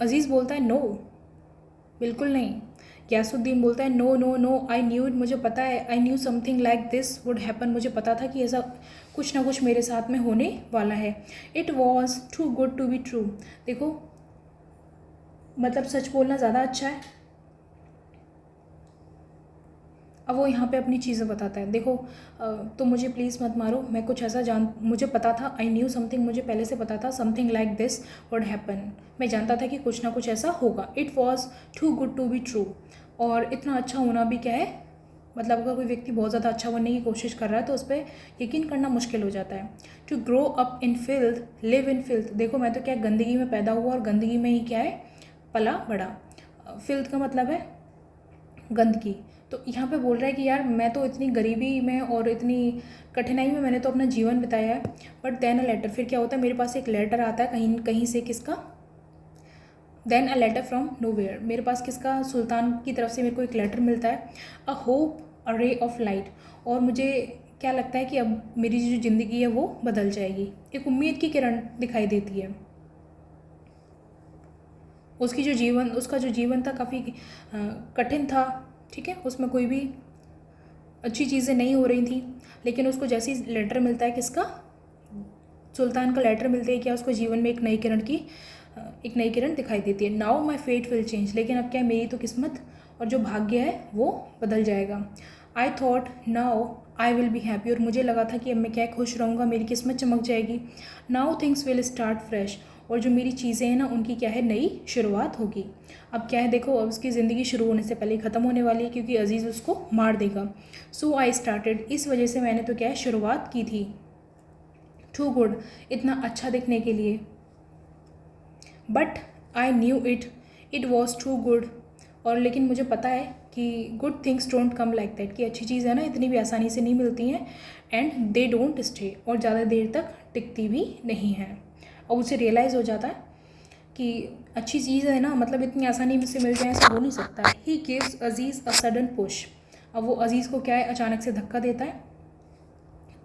अजीज़ बोलता है नो, बिल्कुल नहीं। गयासुद्दीन बोलता है no no no, I knew it, मुझे पता है, I knew something like this would happen, मुझे पता था कि ऐसा कुछ ना कुछ मेरे साथ में होने वाला है। It was too good to be true, देखो मतलब सच बोलना ज़्यादा अच्छा है। अब वो यहाँ पे अपनी चीज़ें बताता है, देखो तो मुझे प्लीज़ मत मारो, मैं कुछ ऐसा मुझे पता था, आई न्यू समथिंग, मुझे पहले से पता था, something like this would happen, मैं जानता था कि कुछ ना कुछ ऐसा होगा। It was too good to be true, और इतना अच्छा होना भी क्या है, मतलब अगर कोई व्यक्ति बहुत ज़्यादा अच्छा बनने की कोशिश कर रहा है तो उस पर यकीन करना मुश्किल हो जाता है। To grow up in filth, live in filth, देखो मैं तो क्या गंदगी में पैदा हुआ और गंदगी में ही क्या है पला बड़ा। फिल्थ का मतलब है गंदगी, तो यहाँ पे बोल रहा है कि यार मैं तो इतनी गरीबी में और इतनी कठिनाई में मैंने तो अपना जीवन बिताया है, बट देन अ लेटर, फिर क्या होता है, मेरे पास एक लेटर आता है कहीं कहीं से, किसका, then a letter from nowhere, मेरे पास किसका, सुल्तान की तरफ से मेरे को एक लेटर मिलता है। A hope, a ray of light, और मुझे क्या लगता है कि अब मेरी जो ज़िंदगी है वो बदल जाएगी, एक उम्मीद की किरण दिखाई देती है। उसका जो जीवन था काफ़ी कठिन था, ठीक है, उसमें कोई भी अच्छी चीज़ें नहीं हो रही थी, लेकिन उसको जैसे ही लेटर मिलता है, किसका, सुल्तान का लेटर मिलते ही क्या उसको जीवन में एक नई किरण दिखाई देती है। Now my fate will change, लेकिन अब क्या है, मेरी तो किस्मत और जो भाग्य है वो बदल जाएगा। I thought now I will be happy, और मुझे लगा था कि अब मैं क्या खुश रहूँगा, मेरी किस्मत चमक जाएगी। Now things will start fresh, और जो मेरी चीज़ें हैं ना उनकी क्या है नई शुरुआत होगी। अब क्या है देखो, अब उसकी ज़िंदगी शुरू होने से पहले ख़त्म होने वाली है, क्योंकि अजीज़ उसको मार देगा। सो आई स्टार्टेड, इस वजह से मैंने तो क्या है शुरुआत की थी। टू गुड, इतना अच्छा दिखने के लिए, but I knew it was too good, और लेकिन मुझे पता है कि good things don't come like that, कि अच्छी चीज़ है ना इतनी भी आसानी से नहीं मिलती हैं, एंड दे डोंट स्टे, और ज़्यादा देर तक टिकती भी नहीं है। और उसे रियलाइज़ हो जाता है कि अच्छी चीज़ है ना, मतलब इतनी आसानी से मिल जाए ऐसा हो नहीं सकता है। He gives Aziz a sudden push, अब वो अजीज़ को क्या है अचानक से धक्का देता है।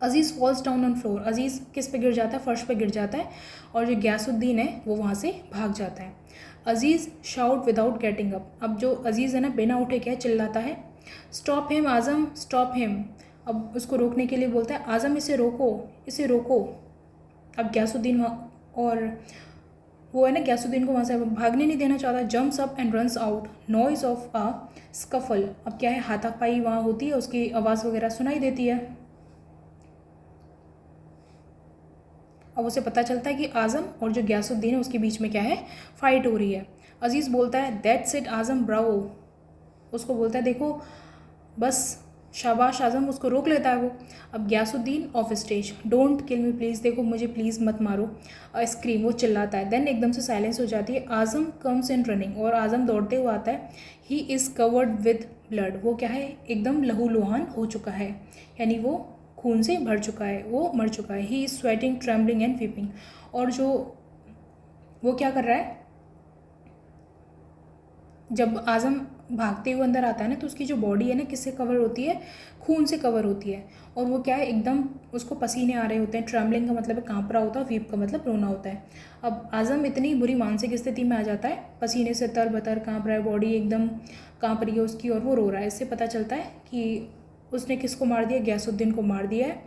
अजीज़ फॉल्स डाउन ऑन फ्लोर, अजीज़ किस पे गिर जाता है, फर्श पे गिर जाता है, और जो गयासुद्दीन है वो वहाँ से भाग जाता है। अजीज़ शाउट विदाउट गेटिंग अप, अब जो अजीज़ है ना बिना उठे क्या चिल्लाता है, स्टॉप हिम आज़म स्टॉप हिम, अब उसको रोकने के लिए बोलता है आज़म इसे रोको इसे रोको। अब गयासुद्दीन और वो है ना गयासुद्दीन को वहाँ से भागने नहीं देना चाहता। Jumps up and runs out, noise of a scuffle, अब क्या है हाथापाई वहाँ होती है, उसकी आवाज़ वगैरह सुनाई देती है। अब उसे पता चलता है कि आज़म और जो गयासुद्दीन है उसके बीच में क्या है फाइट हो रही है। अजीज़ बोलता है दैट्स इट आज़म ब्रावो, उसको बोलता है देखो बस शाबाश आज़म, उसको रोक लेता है वो। अब Ghiyasuddin off stage, don't kill me please, देखो मुझे प्लीज़ मत मारो, स्क्रीम, वो चिल्लाता है। देन एकदम से साइलेंस हो जाती है। आज़म कम्स इन रनिंग, और आज़म दौड़ते हुए आता है। He is covered with blood, वो क्या है, एकदम लहूलुहान हो चुका है, यानी वो खून से भर चुका है, वो मर चुका है। He is sweating trembling and weeping, और जो वो क्या कर रहा है, जब आज़म भागते हुए अंदर आता है ना, तो उसकी जो बॉडी है ना किससे कवर होती है, खून से कवर होती है। और वो क्या है, एकदम उसको पसीने आ रहे होते हैं। ट्रैम्बलिंग का मतलब है काँप रहा होता है, वीप का मतलब रोना होता है। अब आज़म इतनी बुरी मानसिक स्थिति में आ जाता है, पसीने से तरबतर काँप रहा है, बॉडी एकदम काँप रही है उसकी, और वो रो रहा है। इससे पता चलता है कि उसने किसको मार दिया, गयासुद्दीन को मार दिया है।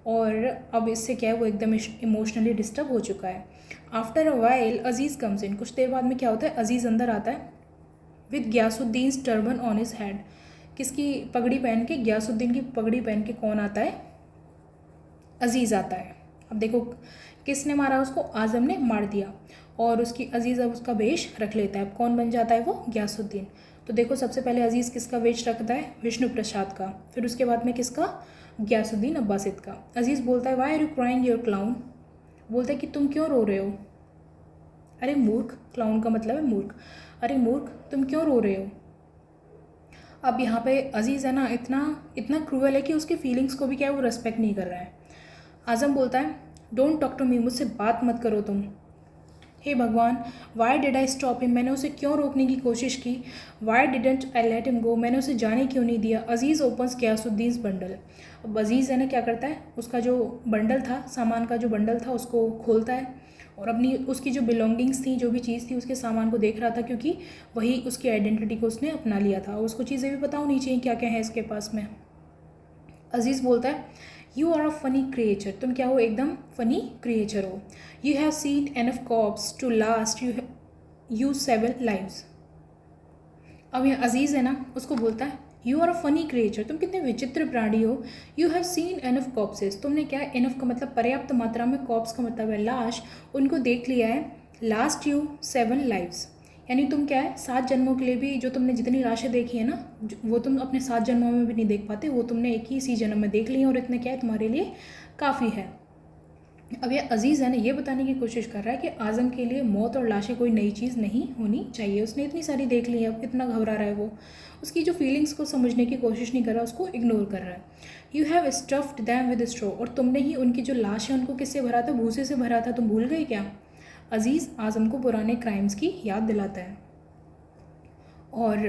और अब इससे क्या है, वो एकदम इमोशनली डिस्टर्ब हो चुका है। After a while Aziz comes in, कुछ देर बाद में क्या होता है, अजीज़ अंदर आता है with Ghiyasuddin turban on his head, किसकी पगड़ी पहन के, गयासुद्दीन की पगड़ी पहन के कौन आता है, अजीज़ आता है। अब देखो किसने मारा उसको, आज़म ने मार दिया, और उसकी अजीज़ अब उसका वेश रख लेता है। अब कौन बन जाता है वो, गयासुद्दीन। तो देखो सबसे पहले अजीज़ किसका वेश रखता है, विष्णु प्रसाद का, फिर उसके बाद में किसका, गयासुद्दीन अब्बासिद का। अजीज़ बोलता है why are you crying your clown, बोलता है कि तुम क्यों रो रहे हो, अरे मूर्ख, क्लाउन का मतलब है मूर्ख, अरे मूर्ख तुम क्यों रो रहे हो। अब यहाँ पे अजीज़ है ना इतना इतना क्रूअल है कि उसकी फीलिंग्स को भी क्या है, वो रेस्पेक्ट नहीं कर रहा है। आज़म बोलता है डोंट टॉक टू मी, मुझसे बात मत करो तुम। हे भगवान, why did I stop him, मैंने उसे क्यों रोकने की कोशिश की। Why didn't I let him go, मैंने उसे जाने क्यों नहीं दिया। अजीज़ ओपन्स गयासुद्दीन बंडल, अब अजीज़ है ना क्या करता है, उसका जो बंडल था, सामान का जो बंडल था उसको खोलता है, और अपनी उसकी जो बिलोंगिंग्स थी, जो भी चीज़ थी उसके सामान को देख रहा था, क्योंकि वही उसकी आइडेंटिटी को उसने अपना लिया था। उसको चीज़ें भी पता होनी चाहिए क्या क्या है इसके पास में। अजीज़ बोलता है you are a funny creature, तुम क्या हो, एकदम फ़नी क्रिएचर हो। You have seen enough corpse to last you 7 lives. अब यह अजीज़ है ना उसको बोलता है you are a funny creature, तुम कितने विचित्र प्राणी हो। You have seen enough corpses, तुमने क्या है, एनफ का मतलब पर्याप्त मात्रा में, कॉप्स का मतलब है लाश, उनको देख लिया है। लास्ट यू 7 लाइव्स, यानी तुम क्या है, 7 जन्मों के लिए भी, जो तुमने जितनी लाशें देखी है ना, वो तुम अपने 7 जन्मों में भी नहीं देख पाते, वो तुमने एक ही इसी जन्म में देख ली है, और इतना क्या है तुम्हारे लिए काफ़ी है। अब ये अजीज़ है ना ये बताने की कोशिश कर रहा है कि आज़म के लिए मौत और लाशें कोई नई चीज़ नहीं होनी चाहिए। उसने इतनी सारी देख ली है, अब इतना घबरा रहा है वो, उसकी जो फीलिंग्स को समझने की कोशिश नहीं कर रहा, उसको इग्नोर कर रहा है। You have stuffed them with straw, और तुमने ही उनकी जो लाश है उनको किससे भरा था, भूसे से भरा था, तुम भूल गए क्या। अजीज़ आज़म को पुराने क्राइम्स की याद दिलाता है, और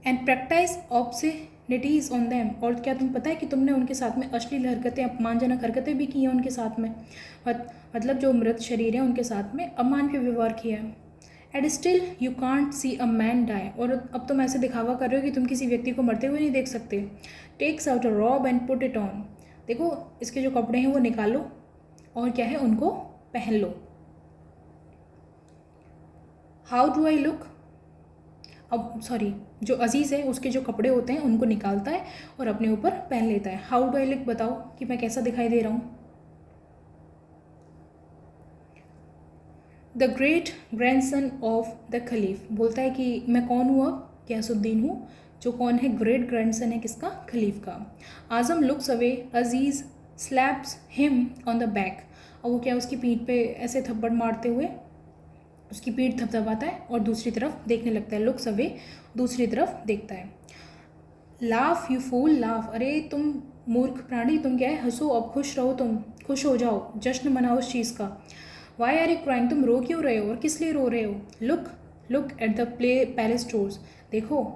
एंड प्रैक्टिस ऑब्सनिटीज़ ऑन देम, और क्या तुम पता है कि तुमने उनके साथ में अश्लील हरकतें, अपमानजनक हरकतें भी की हैं उनके साथ में, मतलब जो मृत शरीर है उनके साथ में अपमान के व्यवहार किया है। And still you can't see a man die, और अब तुम ऐसे दिखावा कर रहे हो कि तुम किसी व्यक्ति को मरते हुए नहीं देख सकते। Takes out a robe and put it on, देखो इसके जो कपड़े हैं वो निकालो, और क्या है उनको पहन लो। हाउ डू आई लुक, अब सॉरी, जो अजीज़ है उसके जो कपड़े होते हैं उनको निकालता है और अपने ऊपर पहन लेता है। हाउ डू आई लुक, बताओ कि मैं कैसा दिखाई दे रहा हूँ। The great grandson of the caliph, बोलता है कि मैं कौन हूँ, अब गयासुद्दीन हूँ, जो कौन है, ग्रेट ग्रैंडसन है किसका, खलीफ का। Azam looks away, Aziz slaps him on the back, और वो क्या उसकी पीठ पे ऐसे थप्पड़ मारते हुए उसकी पीठ थपथपाता है और दूसरी तरफ देखने लगता है। लुक्स अवे, दूसरी तरफ देखता है। लाफ यू फूल लाफ, अरे तुम मूर्ख प्राणी, तुम क्या है, हंसो, अब खुश रहो, तुम खुश हो जाओ, जश्न मनाओ उस चीज़ का। वाई आर यू क्राइंग, तुम रो क्यों रहे हो और किस लिए रो रहे हो। Look look at the play palace doors, देखो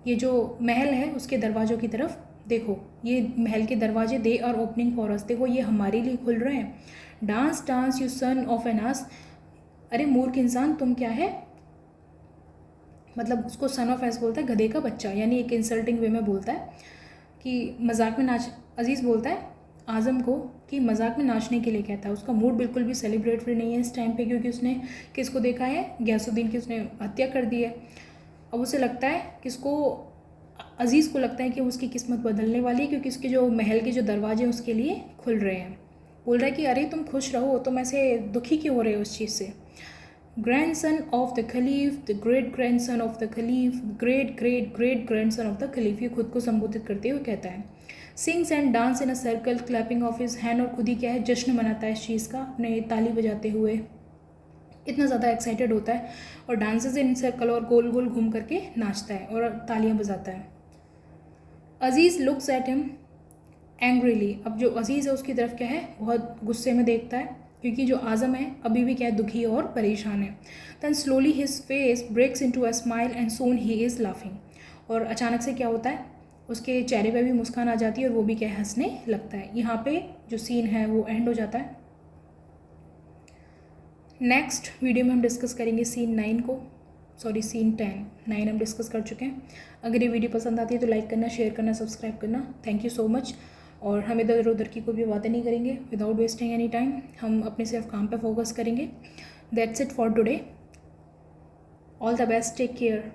ये जो महल है उसके दरवाज़ों की तरफ देखो, ये महल के दरवाजे they are opening for us, देखो ये हमारे लिए खुल रहे हैं। Dance dance you son of an ass, अरे मूर्ख इंसान तुम क्या है, मतलब उसको सन ऑफ एस बोलता है, गधे का बच्चा, यानी एक इंसल्टिंग वे में बोलता है कि मजाक में नाच। अजीज़ बोलता है आज़म को कि मजाक में नाचने के लिए कहता है। उसका मूड बिल्कुल भी सेलिब्रेटरी नहीं है इस टाइम पे, क्योंकि उसने किसको देखा है, गयासुद्दीन की उसने हत्या कर दी है। अब उसे लगता है किसको, अजीज़ को लगता है कि उसकी किस्मत बदलने वाली है, क्योंकि उसके जो महल के जो दरवाजे हैं उसके लिए खुल रहे हैं। बोल रहा है कि अरे तुम खुश रहो, तुम ऐसे दुखी क्यों हो रहे हो उस चीज़ से। Grandson of the caliph, the great grandson of the caliph, great great great grandson of the caliph, ये खुद को संबोधित करते हुए कहता है। Sings and dance in a circle clapping of his hand, और खुद ही क्या है, जश्न मनाता है इस चीज़ का, अपने ताली बजाते हुए इतना ज़्यादा एक्साइटेड होता है, और डांसेस इन सर्कल, और गोल गोल घूम करके नाचता है और तालियां बजाता है। अजीज़ लुक्स एट हिम एंग्रीली, अब जो अजीज़ है उसकी तरफ क्या है, बहुत गुस्से में देखता है, क्योंकि जो आज़म है अभी भी क्या है, दुखी और परेशान है। Then slowly his face breaks into a smile and soon he is laughing, और अचानक से क्या होता है, उसके चेहरे पे भी मुस्कान आ जाती है और वो भी क्या है, हंसने लगता है। यहाँ पे जो सीन है वो एंड हो जाता है। नेक्स्ट वीडियो में हम डिस्कस करेंगे सीन 9 को, सॉरी सीन 10, 9 हम डिस्कस कर चुके हैं। अगर ये वीडियो पसंद आती है तो लाइक करना, शेयर करना, सब्सक्राइब करना। Thank you so much. और हम इधर उधर की कोई भी बातें नहीं करेंगे, विदाउट वेस्टिंग एनी टाइम हम अपने सिर्फ काम पे फोकस करेंगे। That's it for today. All the best, take care.